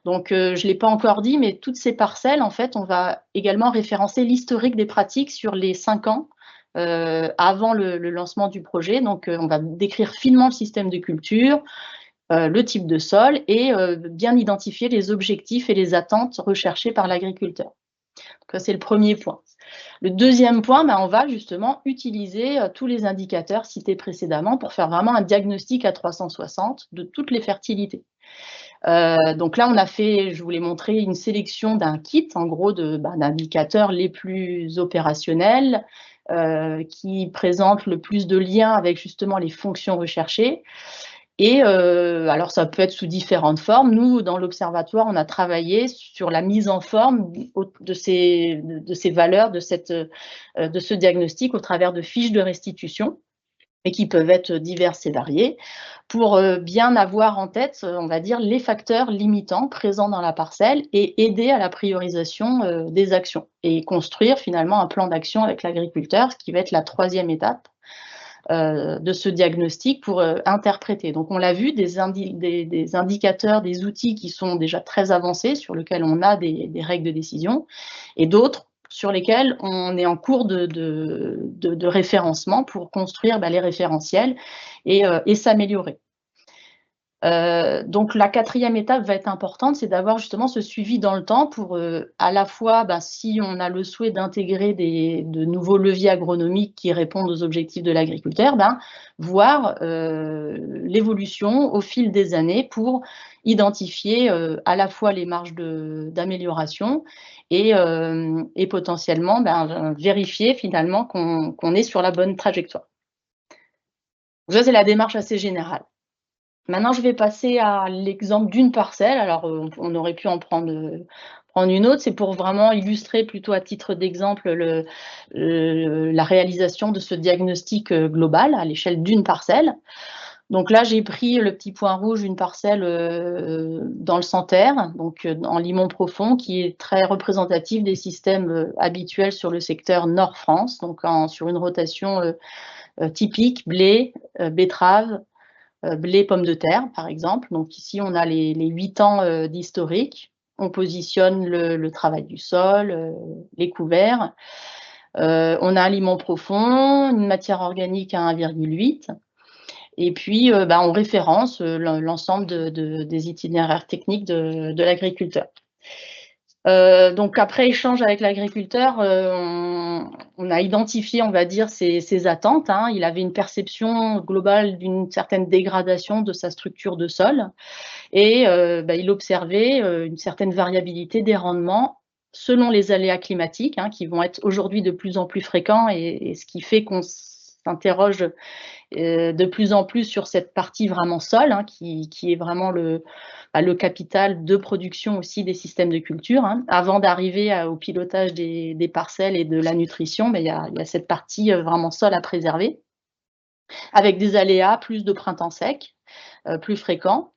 D: Donc, je ne l'ai pas encore dit, mais toutes ces parcelles, en fait, on va également référencer l'historique des pratiques sur les 5 ans avant le lancement du projet. Donc, on va décrire finement le système de culture, le type de sol, et bien identifier les objectifs et les attentes recherchées par l'agriculteur. Donc, c'est le premier point. Le deuxième point, on va justement utiliser tous les indicateurs cités précédemment pour faire vraiment un diagnostic à 360 de toutes les fertilités. Donc là, on a fait, je voulais montrer une sélection d'un kit, en gros, d'indicateurs les plus opérationnels, qui présente le plus de liens avec justement les fonctions recherchées. Et alors ça peut être sous différentes formes. Nous, dans l'Observatoire, on a travaillé sur la mise en forme de ces valeurs, de ce diagnostic au travers de fiches de restitution, et qui peuvent être diverses et variées, pour bien avoir en tête, on va dire, les facteurs limitants présents dans la parcelle et aider à la priorisation des actions et construire finalement un plan d'action avec l'agriculteur, ce qui va être la troisième étape de ce diagnostic pour interpréter. Donc on l'a vu, des indicateurs, des outils qui sont déjà très avancés, sur lesquels on a des règles de décision, et d'autres sur lesquels on est en cours de référencement pour construire les référentiels et s'améliorer. Donc la quatrième étape va être importante, c'est d'avoir justement ce suivi dans le temps pour à la fois, si on a le souhait d'intégrer de nouveaux leviers agronomiques qui répondent aux objectifs de l'agriculteur, voir l'évolution au fil des années pour identifier à la fois les marges d'amélioration et potentiellement vérifier finalement qu'on est sur la bonne trajectoire. Donc ça, c'est la démarche assez générale. Maintenant, je vais passer à l'exemple d'une parcelle. Alors, on aurait pu en prendre une autre. C'est pour vraiment illustrer, plutôt à titre d'exemple, la réalisation de ce diagnostic global à l'échelle d'une parcelle. Donc là, j'ai pris le petit point rouge, une parcelle dans le Santerre, donc en limon profond, qui est très représentatif des systèmes habituels sur le secteur Nord-France, donc sur une rotation typique, blé, betterave, blé, pommes de terre, par exemple. Donc ici, on a les 8 ans d'historique. On positionne le travail du sol, les couverts. On a un limon profond, une matière organique à 1,8. Et puis, on référence l'ensemble des itinéraires techniques de l'agriculteur. Donc après échange avec l'agriculteur, on a identifié, on va dire, ses attentes. Il avait une perception globale d'une certaine dégradation de sa structure de sol et il observait une certaine variabilité des rendements selon les aléas climatiques qui vont être aujourd'hui de plus en plus fréquents et ce qui fait qu'on s'interroge de plus en plus sur cette partie vraiment sol qui est vraiment le capital de production aussi des systèmes de culture. Avant d'arriver au pilotage des parcelles et de la nutrition, il y a cette partie vraiment sol à préserver, avec des aléas, plus de printemps sec, plus fréquents,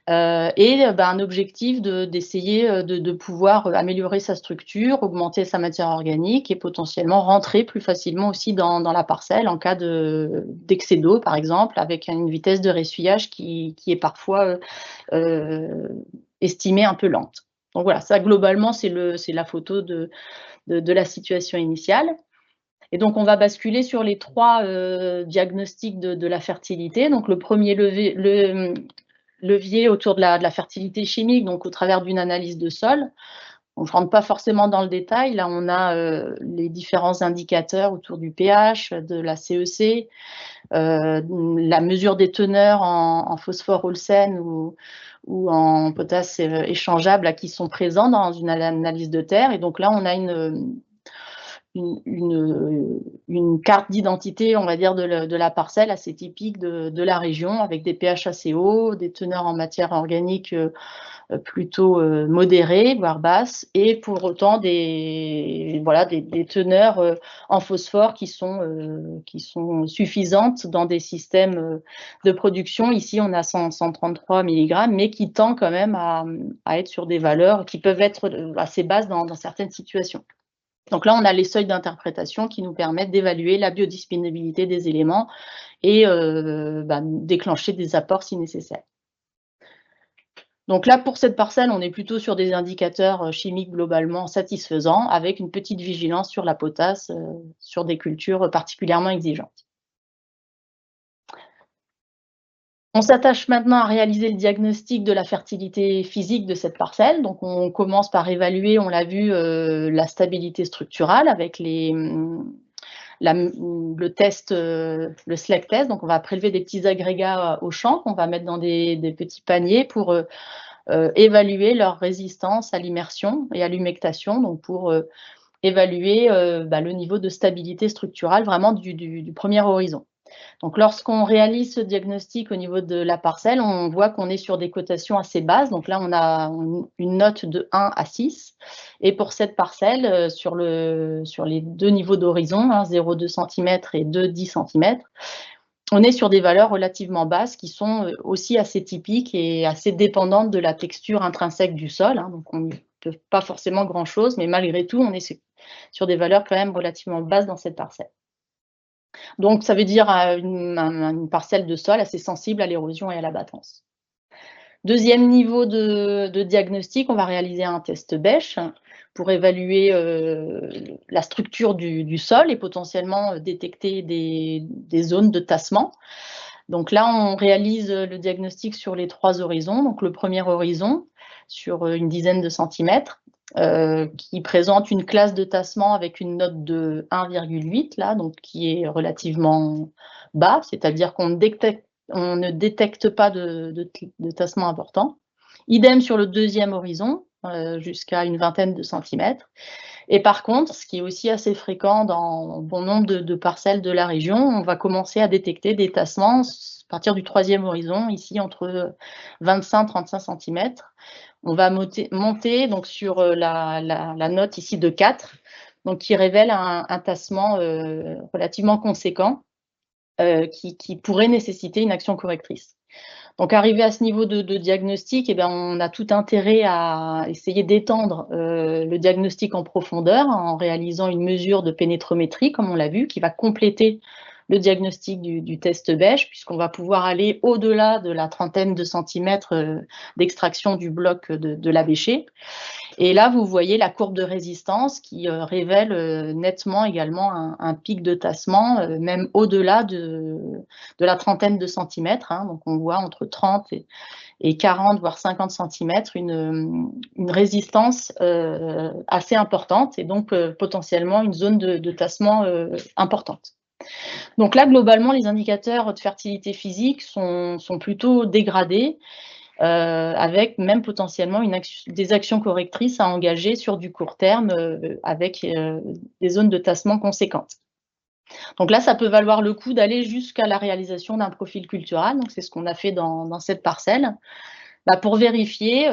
D: et un objectif d'essayer de pouvoir améliorer sa structure, augmenter sa matière organique et potentiellement rentrer plus facilement aussi dans la parcelle en cas d'excès d'eau, par exemple, avec une vitesse de ressuyage qui est parfois estimée un peu lente. Donc voilà, ça globalement, c'est la photo de la situation initiale. Et donc, on va basculer sur les 3 diagnostics de la fertilité. Donc, le premier levier autour de la fertilité chimique, donc au travers d'une analyse de sol. On ne rentre pas forcément dans le détail. Là, on a les différents indicateurs autour du pH, de la CEC, la mesure des teneurs en phosphore Olsen ou en potasse échangeable qui sont présents dans une analyse de terre. Et donc là, on a une carte d'identité, on va dire, de la parcelle assez typique de la région, avec des pH assez hauts, des teneurs en matière organique plutôt modérées, voire basses, et pour autant des teneurs en phosphore qui sont suffisantes dans des systèmes de production. Ici, on a 133 mg, mais qui tend quand même à être sur des valeurs qui peuvent être assez basses dans certaines situations. Donc là, on a les seuils d'interprétation qui nous permettent d'évaluer la biodisponibilité des éléments et déclencher des apports si nécessaire. Donc là, pour cette parcelle, on est plutôt sur des indicateurs chimiques globalement satisfaisants, avec une petite vigilance sur la potasse, sur des cultures particulièrement exigeantes. On s'attache maintenant à réaliser le diagnostic de la fertilité physique de cette parcelle. Donc, on commence par évaluer, on l'a vu, la stabilité structurale avec le test, le SLEC test. Donc, on va prélever des petits agrégats au champ qu'on va mettre dans des petits paniers pour évaluer leur résistance à l'immersion et à l'humectation, donc pour évaluer le niveau de stabilité structurale vraiment du premier horizon. Donc, lorsqu'on réalise ce diagnostic au niveau de la parcelle, on voit qu'on est sur des cotations assez basses. Donc là, on a une note de 1 à 6. Et pour cette parcelle, sur les deux niveaux d'horizon, 0,2 cm et 2,10 cm, on est sur des valeurs relativement basses qui sont aussi assez typiques et assez dépendantes de la texture intrinsèque du sol. Donc, on ne peut pas forcément grand-chose, mais malgré tout, on est sur des valeurs quand même relativement basses dans cette parcelle. Donc, ça veut dire une parcelle de sol assez sensible à l'érosion et à l'abattance. Deuxième niveau de diagnostic, on va réaliser un test bêche pour évaluer la structure du sol et potentiellement détecter des zones de tassement. Donc là, on réalise le diagnostic sur les 3 horizons. Donc le premier horizon, sur une dizaine de centimètres, qui présente une classe de tassement avec une note de 1,8, là, donc qui est relativement bas, c'est-à-dire qu'on ne détecte pas de tassement important. Idem sur le deuxième horizon, jusqu'à une vingtaine de centimètres. Et par contre, ce qui est aussi assez fréquent dans bon nombre de parcelles de la région, on va commencer à détecter des tassements à partir du troisième horizon, ici entre 25 et 35 cm. On va monter donc sur la note ici de 4, donc qui révèle un tassement relativement conséquent qui pourrait nécessiter une action correctrice. Donc, arrivé à ce niveau de diagnostic, on a tout intérêt à essayer d'étendre le diagnostic en profondeur en réalisant une mesure de pénétrométrie, comme on l'a vu, qui va compléter le diagnostic du test bêche, puisqu'on va pouvoir aller au-delà de la trentaine de centimètres d'extraction du bloc de la bêchée. Et là, vous voyez la courbe de résistance qui révèle nettement également un pic de tassement, même au-delà de la trentaine de centimètres. Donc, on voit entre 30 et 40, voire 50 centimètres, une résistance assez importante et donc potentiellement une zone de tassement importante. Donc là, globalement, les indicateurs de fertilité physique sont plutôt dégradés, avec même potentiellement des actions correctrices à engager sur du court terme avec des zones de tassement conséquentes. Donc là, ça peut valoir le coup d'aller jusqu'à la réalisation d'un profil cultural. Donc c'est ce qu'on a fait dans cette parcelle. Pour vérifier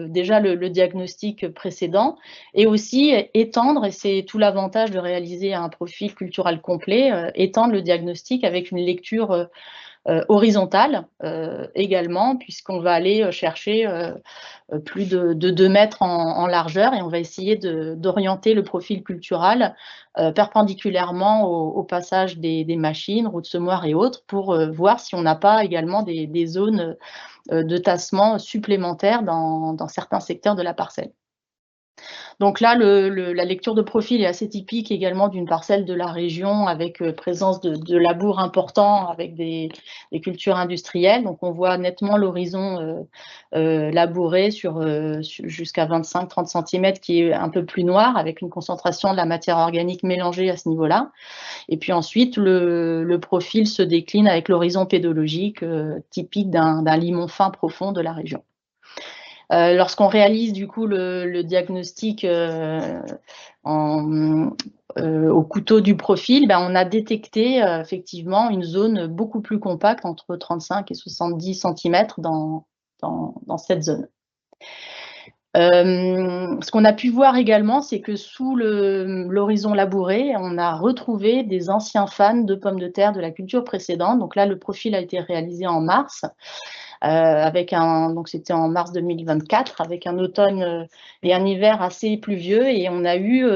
D: déjà le diagnostic précédent et aussi étendre, et c'est tout l'avantage de réaliser un profil cultural complet, étendre le diagnostic avec une lecture horizontale également, puisqu'on va aller chercher plus de 2 mètres en largeur et on va essayer d'orienter le profil cultural perpendiculairement au passage des machines, routes semoirs et autres, pour voir si on n'a pas également des zones de tassement supplémentaires dans certains secteurs de la parcelle. Donc là, la lecture de profil est assez typique également d'une parcelle de la région avec présence de labours importants avec des cultures industrielles. Donc on voit nettement l'horizon labouré jusqu'à 25-30 cm qui est un peu plus noir avec une concentration de la matière organique mélangée à ce niveau-là. Et puis ensuite, le profil se décline avec l'horizon pédologique typique d'un limon fin profond de la région. Lorsqu'on réalise du coup le diagnostic au couteau du profil, on a détecté effectivement une zone beaucoup plus compacte, entre 35 et 70 cm dans cette zone. Ce qu'on a pu voir également, c'est que sous l'horizon labouré, on a retrouvé des anciens fans de pommes de terre de la culture précédente. Donc là, le profil a été réalisé en mars. Donc c'était en mars 2024, avec un automne et un hiver assez pluvieux, et on a eu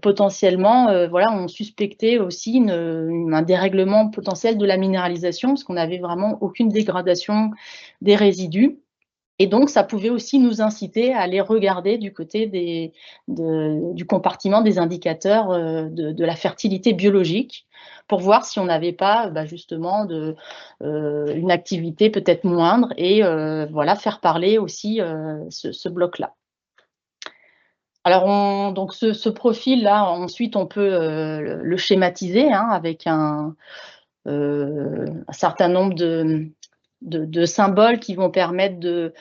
D: potentiellement, on suspectait aussi un dérèglement potentiel de la minéralisation, parce qu'on n'avait vraiment aucune dégradation des résidus. Et donc, ça pouvait aussi nous inciter à aller regarder du côté du compartiment des indicateurs de la fertilité biologique, pour voir si on n'avait pas justement une activité peut-être moindre et faire parler aussi ce bloc-là. Alors, donc ce profil-là, ensuite, on peut le schématiser avec un certain nombre de symboles qui vont permettre de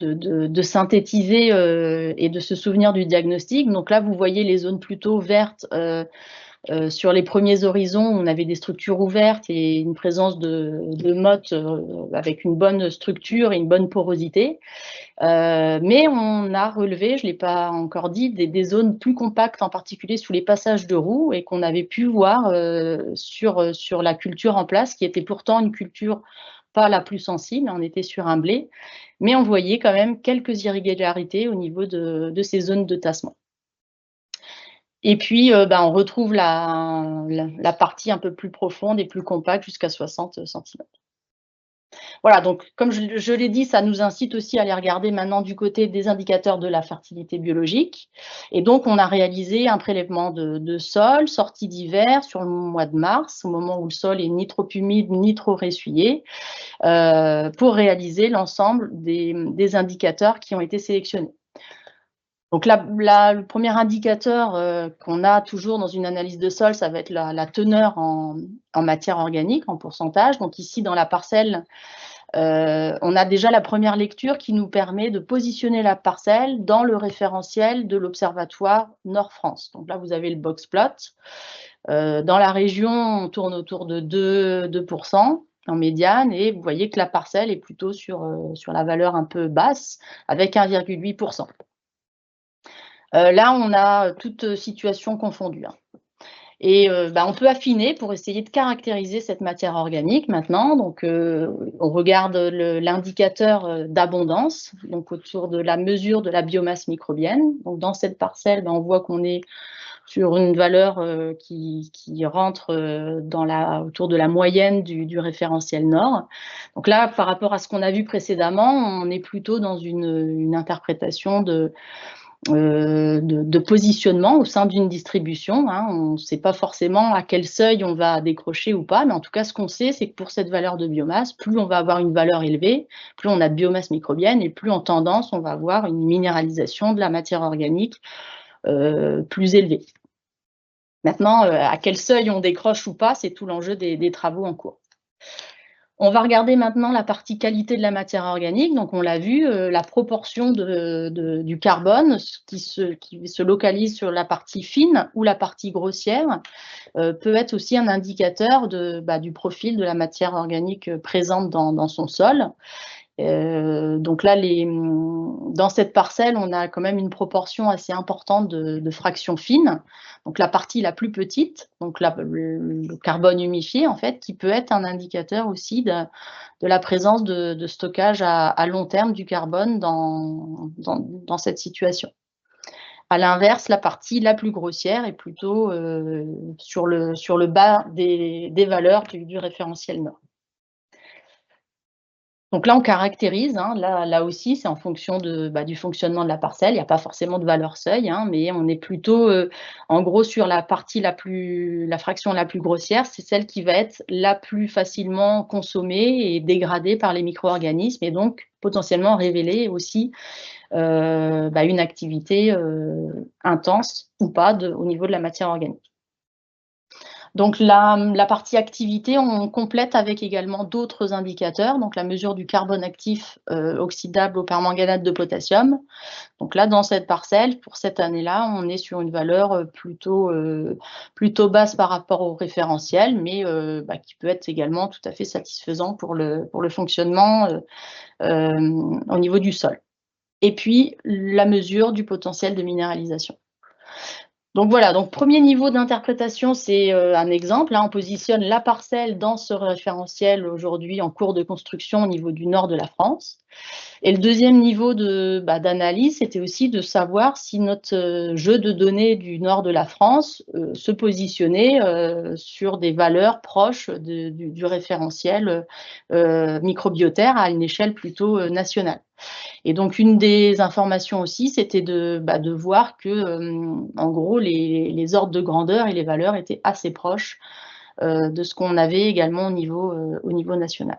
D: de synthétiser et de se souvenir du diagnostic. Donc là, vous voyez les zones plutôt vertes. Sur les premiers horizons, on avait des structures ouvertes et une présence de mottes avec une bonne structure et une bonne porosité. Mais on a relevé, je ne l'ai pas encore dit, des zones plus compactes, en particulier sous les passages de roues, et qu'on avait pu voir sur la culture en place, qui était pourtant une culture pas la plus sensible. On était sur un blé, mais on voyait quand même quelques irrégularités au niveau de ces zones de tassement. Et puis, on retrouve la partie un peu plus profonde et plus compacte jusqu'à 60 cm. Voilà, donc comme je l'ai dit, ça nous incite aussi à aller regarder maintenant du côté des indicateurs de la fertilité biologique. Et donc, on a réalisé un prélèvement de sol, sortie d'hiver sur le mois de mars, au moment où le sol est ni trop humide ni trop ressuyé, pour réaliser l'ensemble des indicateurs qui ont été sélectionnés. Donc le premier indicateur qu'on a toujours dans une analyse de sol, ça va être la teneur en matière organique, en pourcentage. Donc ici, dans la parcelle, on a déjà la première lecture qui nous permet de positionner la parcelle dans le référentiel de l'Observatoire Nord-France. Donc là, vous avez le box plot. Dans la région, on tourne autour de 2% en médiane, et vous voyez que la parcelle est plutôt sur la valeur un peu basse, avec 1,8%. Là, on a toute situation confondue. Et on peut affiner pour essayer de caractériser cette matière organique maintenant. Donc, on regarde l'indicateur d'abondance, donc autour de la mesure de la biomasse microbienne. Donc, dans cette parcelle, on voit qu'on est sur une valeur qui rentre autour de la moyenne du référentiel nord. Donc là, par rapport à ce qu'on a vu précédemment, on est plutôt dans une interprétation de positionnement au sein d'une distribution. On ne sait pas forcément à quel seuil on va décrocher ou pas, mais en tout cas, ce qu'on sait, c'est que pour cette valeur de biomasse, plus on va avoir une valeur élevée, plus on a de biomasse microbienne, et plus en tendance, on va avoir une minéralisation de la matière organique plus élevée. Maintenant, à quel seuil on décroche ou pas, c'est tout l'enjeu des travaux en cours. On va regarder maintenant la partie qualité de la matière organique. Donc, on l'a vu, la proportion du carbone qui se localise sur la partie fine ou la partie grossière peut être aussi un indicateur du profil de la matière organique présente dans son sol. Donc là, dans cette parcelle, on a quand même une proportion assez importante de fractions fines. Donc la partie la plus petite, donc le carbone humifié, en fait, qui peut être un indicateur aussi de la présence de stockage à long terme du carbone dans cette situation. À l'inverse, la partie la plus grossière est plutôt sur le bas des valeurs du référentiel nord. Donc là, on caractérise, là aussi, c'est en fonction du fonctionnement de la parcelle. Il n'y a pas forcément de valeur seuil, mais on est plutôt, en gros, sur la fraction la plus grossière, c'est celle qui va être la plus facilement consommée et dégradée par les micro-organismes, et donc potentiellement révéler aussi une activité intense ou pas au niveau de la matière organique. Donc la partie activité, on complète avec également d'autres indicateurs, donc la mesure du carbone actif oxydable au permanganate de potassium. Donc là, dans cette parcelle, pour cette année-là, on est sur une valeur plutôt basse par rapport au référentiel, mais qui peut être également tout à fait satisfaisant pour le fonctionnement au niveau du sol. Et puis, la mesure du potentiel de minéralisation. Donc voilà, donc premier niveau d'interprétation, c'est un exemple. Là, on positionne la parcelle dans ce référentiel aujourd'hui en cours de construction au niveau du nord de la France. Et le deuxième niveau d'analyse, c'était aussi de savoir si notre jeu de données du nord de la France se positionnait sur des valeurs proches du référentiel microbiotaire à une échelle plutôt nationale. Et donc, une des informations aussi, c'était de voir que, en gros, les ordres de grandeur et les valeurs étaient assez proches de ce qu'on avait également au niveau national.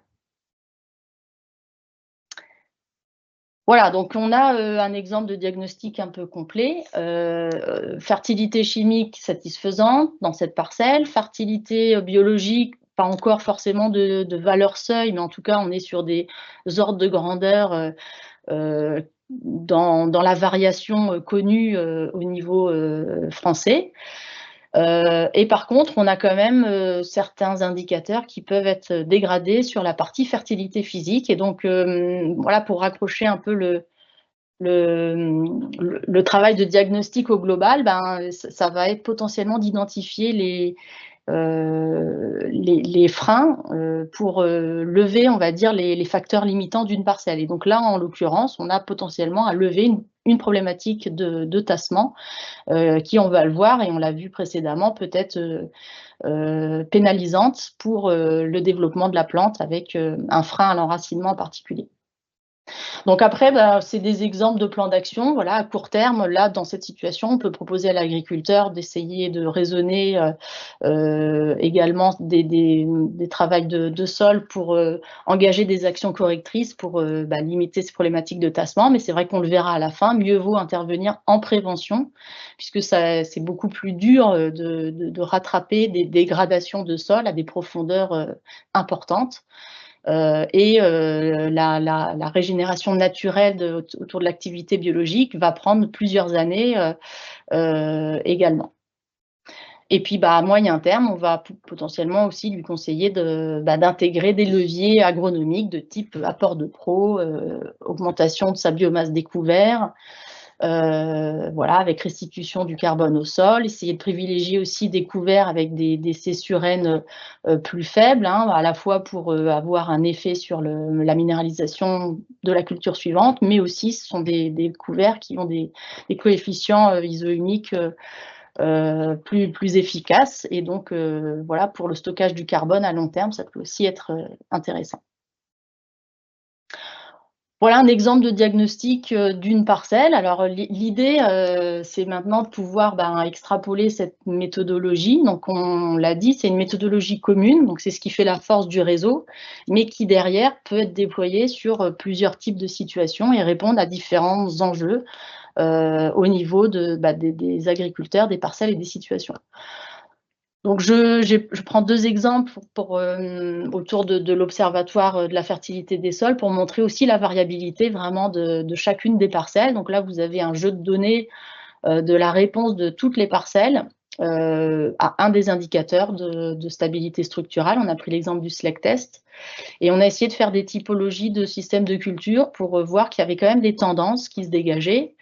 D: Voilà, donc on a un exemple de diagnostic un peu complet. Fertilité chimique satisfaisante dans cette parcelle, fertilité biologique pas encore forcément de valeur seuil, mais en tout cas, on est sur des ordres de grandeur dans la variation connue au niveau français. Et par contre, on a quand même certains indicateurs qui peuvent être dégradés sur la partie fertilité physique. Et donc, voilà, pour raccrocher un peu le travail de diagnostic au global, ben, ça va être potentiellement d'identifier les freins pour lever, on va dire, les facteurs limitants d'une parcelle. Et donc là, en l'occurrence, on a potentiellement à lever une problématique de tassement qui, on va le voir, et on l'a vu précédemment, peut-être pénalisante pour le développement de la plante avec un frein à l'enracinement en particulier. Donc après, bah, c'est des exemples de plans d'action. Voilà, à court terme, là, dans cette situation, on peut proposer à l'agriculteur d'essayer de raisonner également des travaux de sol pour engager des actions correctrices pour limiter ces problématiques de tassement. Mais c'est vrai qu'on le verra à la fin, mieux vaut intervenir en prévention, puisque c'est beaucoup plus dur de rattraper des dégradations de sol à des profondeurs importantes. La régénération naturelle autour de l'activité biologique va prendre plusieurs années également. Et puis, à moyen terme, on va potentiellement aussi lui conseiller d'intégrer des leviers agronomiques de type apport de pro, augmentation de sa biomasse découverte, voilà, avec restitution du carbone au sol, essayer de privilégier aussi des couverts avec des cessurènes plus faibles, hein, à la fois pour avoir un effet sur la minéralisation de la culture suivante, mais aussi ce sont des couverts qui ont des coefficients isouniques plus efficaces, et donc voilà, pour le stockage du carbone à long terme, ça peut aussi être intéressant. Voilà un exemple de diagnostic d'une parcelle. Alors l'idée, c'est maintenant de pouvoir extrapoler cette méthodologie. Donc on l'a dit, c'est une méthodologie commune, donc c'est ce qui fait la force du réseau, mais qui derrière peut être déployée sur plusieurs types de situations et répondre à différents enjeux au niveau des agriculteurs, des parcelles et des situations. Donc, je prends deux exemples autour de l'Observatoire de la fertilité des sols pour montrer aussi la variabilité vraiment de chacune des parcelles. Donc là, vous avez un jeu de données de la réponse de toutes les parcelles à un des indicateurs de stabilité structurale. On a pris l'exemple du SLEC test et on a essayé de faire des typologies de systèmes de culture pour voir qu'il y avait quand même des tendances qui se dégageaient.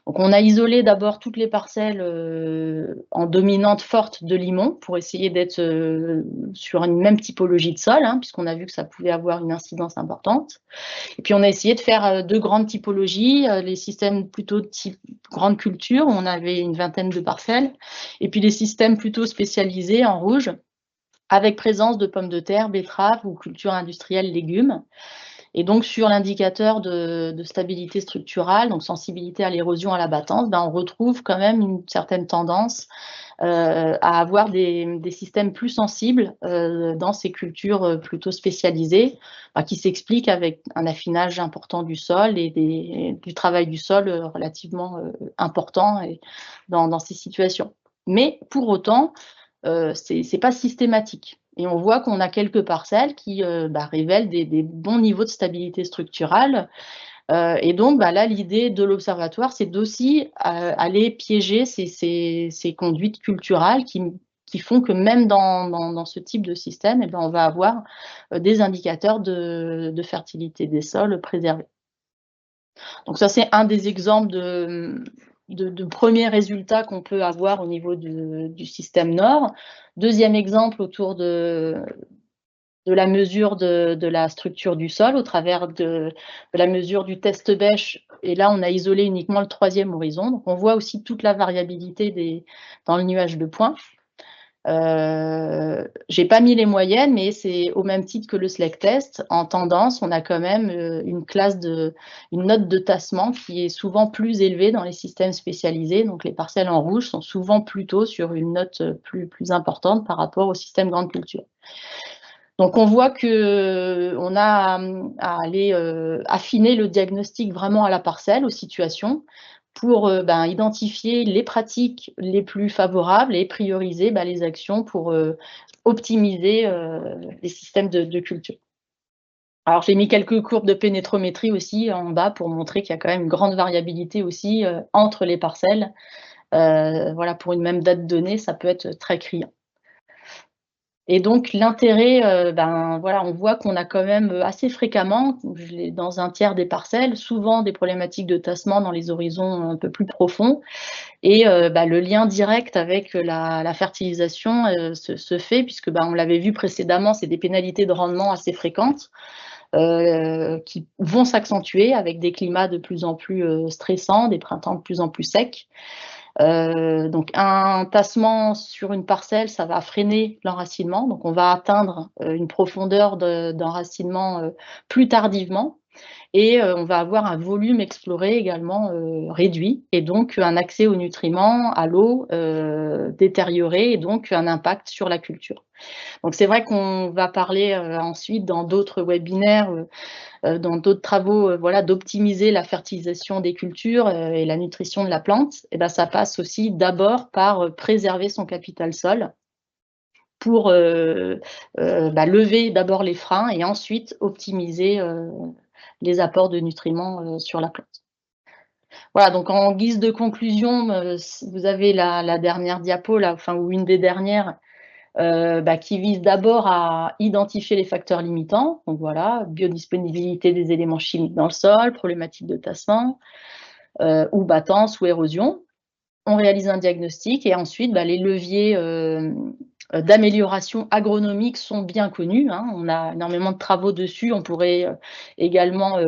D: Donc, on a isolé d'abord toutes les parcelles en dominante forte de limon pour essayer d'être sur une même typologie de sol, hein, puisqu'on a vu que ça pouvait avoir une incidence importante. Et puis, on a essayé de faire deux grandes typologies, les systèmes plutôt type grande culture, où on avait une vingtaine de parcelles, et puis les systèmes plutôt spécialisés en rouge, avec présence de pommes de terre, betteraves ou cultures industrielles légumes. Et donc, sur l'indicateur de stabilité structurale, donc sensibilité à l'érosion, à la battance, on retrouve quand même une certaine tendance à avoir des systèmes plus sensibles dans ces cultures plutôt spécialisées, qui s'expliquent avec un affinage important du sol et du travail du sol relativement important dans ces situations. Mais pour autant, ce n'est pas systématique. Et on voit qu'on a quelques parcelles qui révèlent des bons niveaux de stabilité structurale. Et donc, là, l'idée de l'observatoire, c'est d'aussi aller piéger ces conduites culturales qui font que même dans ce type de système, on va avoir des indicateurs de fertilité des sols préservés. Donc ça, c'est un des exemples de premiers résultats qu'on peut avoir au niveau du système Nord. Deuxième exemple autour de la mesure de la structure du sol au travers de la mesure du test bêche. Et là, on a isolé uniquement le troisième horizon. Donc, on voit aussi toute la variabilité dans le nuage de points. J'ai pas mis les moyennes, mais c'est au même titre que le SLEC test. En tendance, on a quand même une note de tassement qui est souvent plus élevée dans les systèmes spécialisés. Donc les parcelles en rouge sont souvent plutôt sur une note plus importante par rapport au système grande culture. Donc on voit qu'on a à aller affiner le diagnostic vraiment à la parcelle, aux situations, pour identifier les pratiques les plus favorables et prioriser les actions pour optimiser les systèmes de culture. Alors, j'ai mis quelques courbes de pénétrométrie aussi en bas pour montrer qu'il y a quand même une grande variabilité aussi entre les parcelles. Voilà, pour une même date donnée, ça peut être très criant. Et donc l'intérêt, voilà, on voit qu'on a quand même assez fréquemment, dans un tiers des parcelles, souvent des problématiques de tassement dans les horizons un peu plus profonds. Et le lien direct avec la fertilisation se fait, puisque on l'avait vu précédemment, c'est des pénalités de rendement assez fréquentes qui vont s'accentuer avec des climats de plus en plus stressants, des printemps de plus en plus secs. Donc un tassement sur une parcelle, ça va freiner l'enracinement, donc on va atteindre une profondeur d'enracinement plus tardivement, et on va avoir un volume exploré également réduit, et donc un accès aux nutriments, à l'eau détérioré, et donc un impact sur la culture. Donc c'est vrai qu'on va parler ensuite dans d'autres webinaires, dans d'autres travaux, voilà, d'optimiser la fertilisation des cultures et la nutrition de la plante. Et ça passe aussi d'abord par préserver son capital sol pour lever d'abord les freins et ensuite optimiser les apports de nutriments sur la plante. Voilà, donc en guise de conclusion, vous avez la dernière diapo, là, enfin, ou une des dernières, qui vise d'abord à identifier les facteurs limitants. Donc voilà, biodisponibilité des éléments chimiques dans le sol, problématique de tassement, ou battance ou érosion. On réalise un diagnostic et ensuite les leviers d'amélioration agronomique sont bien connus. On a énormément de travaux dessus. On pourrait également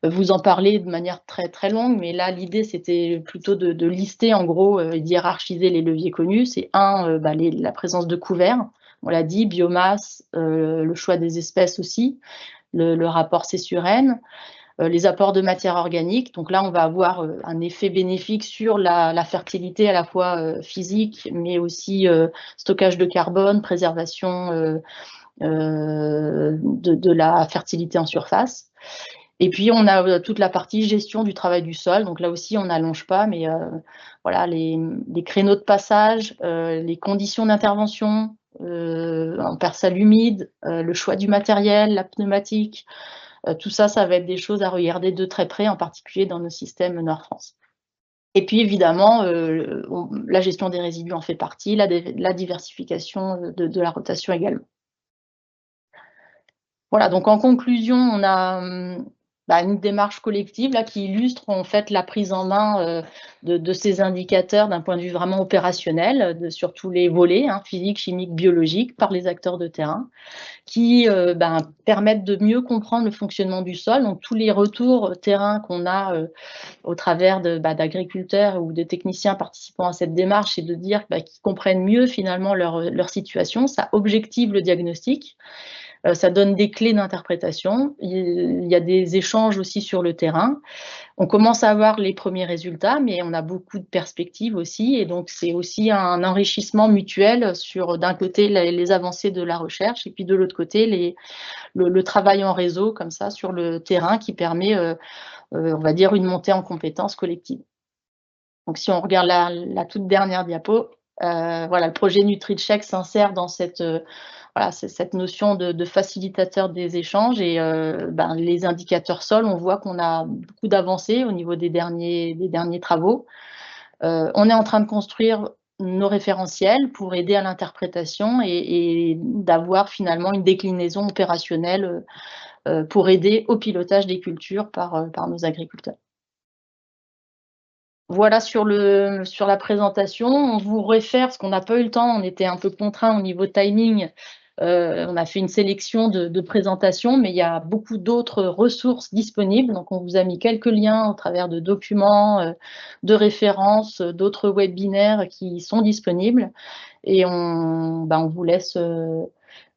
D: vous en parler de manière très, très longue, mais là, l'idée, c'était plutôt de lister, en gros, et d'hiérarchiser les leviers connus. C'est la présence de couverts, on l'a dit, biomasse, le choix des espèces aussi, le rapport C sur N, les apports de matière organique. Donc là, on va avoir un effet bénéfique sur la fertilité à la fois physique, mais aussi stockage de carbone, préservation de la fertilité en surface. Et puis, on a toute la partie gestion du travail du sol. Donc là aussi, on n'allonge pas, mais voilà, les créneaux de passage, les conditions d'intervention en percale humide, le choix du matériel, la pneumatique, tout ça, ça va être des choses à regarder de très près, en particulier dans nos systèmes Nord-France. Et puis évidemment, la gestion des résidus en fait partie, la diversification de la rotation également. Voilà, donc en conclusion, on a une démarche collective là, qui illustre en fait la prise en main de ces indicateurs d'un point de vue vraiment opérationnel, sur tous les volets, physique, chimique, biologique, par les acteurs de terrain, qui permettent de mieux comprendre le fonctionnement du sol. Donc tous les retours terrain qu'on a au travers d'agriculteurs ou de techniciens participant à cette démarche, c'est de dire qu'ils comprennent mieux finalement leur situation, ça objective le diagnostic. Ça donne des clés d'interprétation. Il y a des échanges aussi sur le terrain. On commence à avoir les premiers résultats, mais on a beaucoup de perspectives aussi. Et donc, c'est aussi un enrichissement mutuel sur, d'un côté, les avancées de la recherche, et puis de l'autre côté, le travail en réseau, comme ça, sur le terrain, qui permet, on va dire, une montée en compétences collectives. Donc, si on regarde la toute dernière diapo, voilà, le projet NutriCheck s'insère dans cette notion de facilitateur des échanges, et les indicateurs sol, on voit qu'on a beaucoup d'avancées au niveau des derniers travaux. On est en train de construire nos référentiels pour aider à l'interprétation et d'avoir finalement une déclinaison opérationnelle pour aider au pilotage des cultures par nos agriculteurs. Voilà sur la présentation. On vous réfère, parce qu'on n'a pas eu le temps, on était un peu contraint au niveau timing. On a fait une sélection de présentations, mais il y a beaucoup d'autres ressources disponibles. Donc, on vous a mis quelques liens au travers de documents, de références, d'autres webinaires qui sont disponibles. Et on vous laisse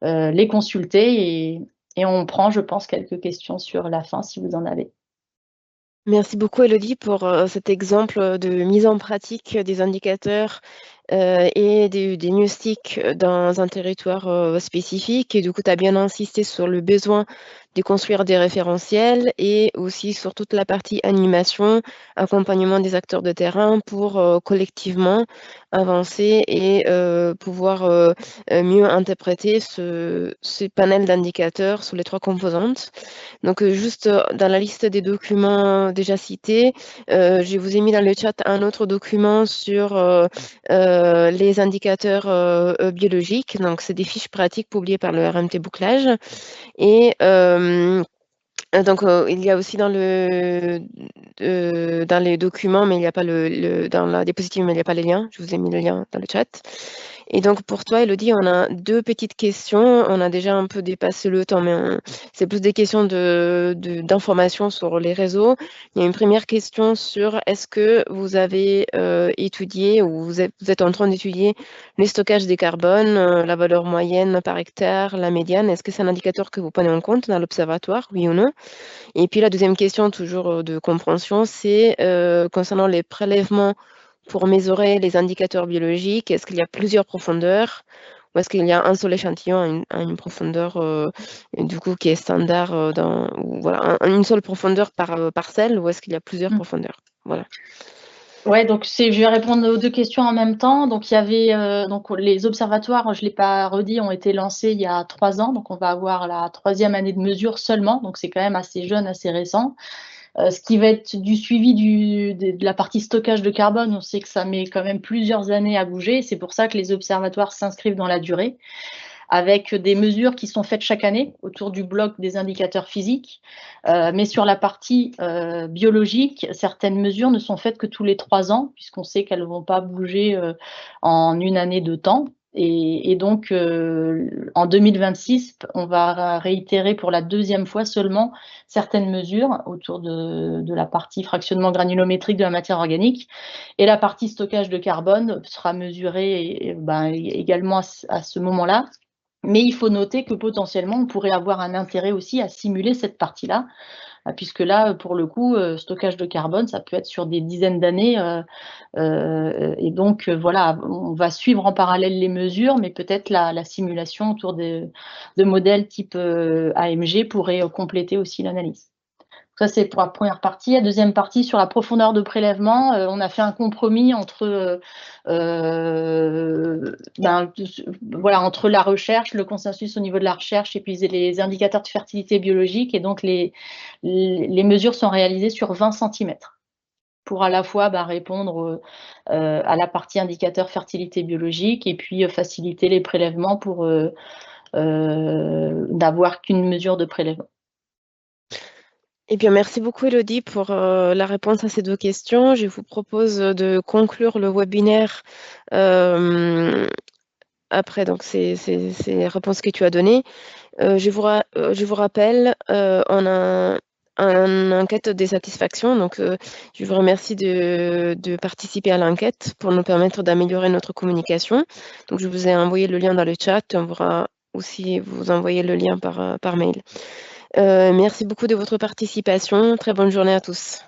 D: les consulter, et on prend, je pense, quelques questions sur la fin, si vous en avez.
A: Merci beaucoup, Élodie, pour cet exemple de mise en pratique des indicateurs et des diagnostics dans un territoire spécifique. Et du coup, tu as bien insisté sur le besoin de construire des référentiels et aussi sur toute la partie animation, accompagnement des acteurs de terrain pour collectivement avancer et pouvoir mieux interpréter ce panel d'indicateurs sur les 3 composantes. Donc, juste dans la liste des documents déjà cités, je vous ai mis dans le chat un autre document sur les indicateurs biologiques. Donc, c'est des fiches pratiques publiées par le RMT Bouclage. Et donc, il y a aussi dans les documents, mais il n'y a pas dans la diapositive, mais il n'y a pas les liens. Je vous ai mis le lien dans le chat. Et donc, pour toi, Elodie, on a 2 petites questions. On a déjà un peu dépassé le temps, mais c'est plus des questions d'informations sur les réseaux. Il y a une première question sur est-ce que vous avez étudié ou vous êtes en train d'étudier les stockages des carbones, la valeur moyenne par hectare, la médiane. Est-ce que c'est un indicateur que vous prenez en compte dans l'observatoire, oui ou non? Et puis la deuxième question, toujours de compréhension, c'est concernant les prélèvements pour mesurer les indicateurs biologiques, est-ce qu'il y a plusieurs profondeurs ou est-ce qu'il y a un seul échantillon à une profondeur du coup qui est standard voilà, une seule profondeur par parcelle ou est-ce qu'il y a plusieurs profondeurs? Voilà.
D: Ouais, donc je vais répondre aux 2 questions en même temps. Donc il y avait donc les observatoires, je ne l'ai pas redit, ont été lancés il y a 3 ans. Donc on va avoir la 3e année de mesure seulement. Donc c'est quand même assez jeune, assez récent. Ce qui va être du suivi de la partie stockage de carbone, on sait que ça met quand même plusieurs années à bouger. C'est pour ça que les observatoires s'inscrivent dans la durée, avec des mesures qui sont faites chaque année autour du bloc des indicateurs physiques. Mais sur la partie biologique, certaines mesures ne sont faites que tous les 3 ans, puisqu'on sait qu'elles ne vont pas bouger en une année de temps. Et donc, en 2026, on va réitérer pour la 2e fois seulement certaines mesures autour de la partie fractionnement granulométrique de la matière organique. Et la partie stockage de carbone sera mesurée également à ce moment-là. Mais il faut noter que potentiellement, on pourrait avoir un intérêt aussi à simuler cette partie-là, puisque là, pour le coup, stockage de carbone, ça peut être sur des dizaines d'années. Et donc, voilà, on va suivre en parallèle les mesures, mais peut-être la simulation autour de modèles type AMG pourrait compléter aussi l'analyse. Ça, c'est pour la première partie. La deuxième partie, sur la profondeur de prélèvement, on a fait un compromis entre entre la recherche, le consensus au niveau de la recherche et puis les indicateurs de fertilité biologique. Et donc, les mesures sont réalisées sur 20 cm pour à la fois répondre à la partie indicateur fertilité biologique et puis faciliter les prélèvements pour n'avoir qu'une mesure de prélèvement.
A: Eh bien, merci beaucoup, Elodie, pour la réponse à ces 2 questions. Je vous propose de conclure le webinaire après donc, ces réponses que tu as données. Je vous rappelle, on a une enquête de satisfaction. Donc, je vous remercie de participer à l'enquête pour nous permettre d'améliorer notre communication. Donc, je vous ai envoyé le lien dans le chat. On pourra aussi vous envoyer le lien par mail. Merci beaucoup de votre participation. Très bonne journée à tous.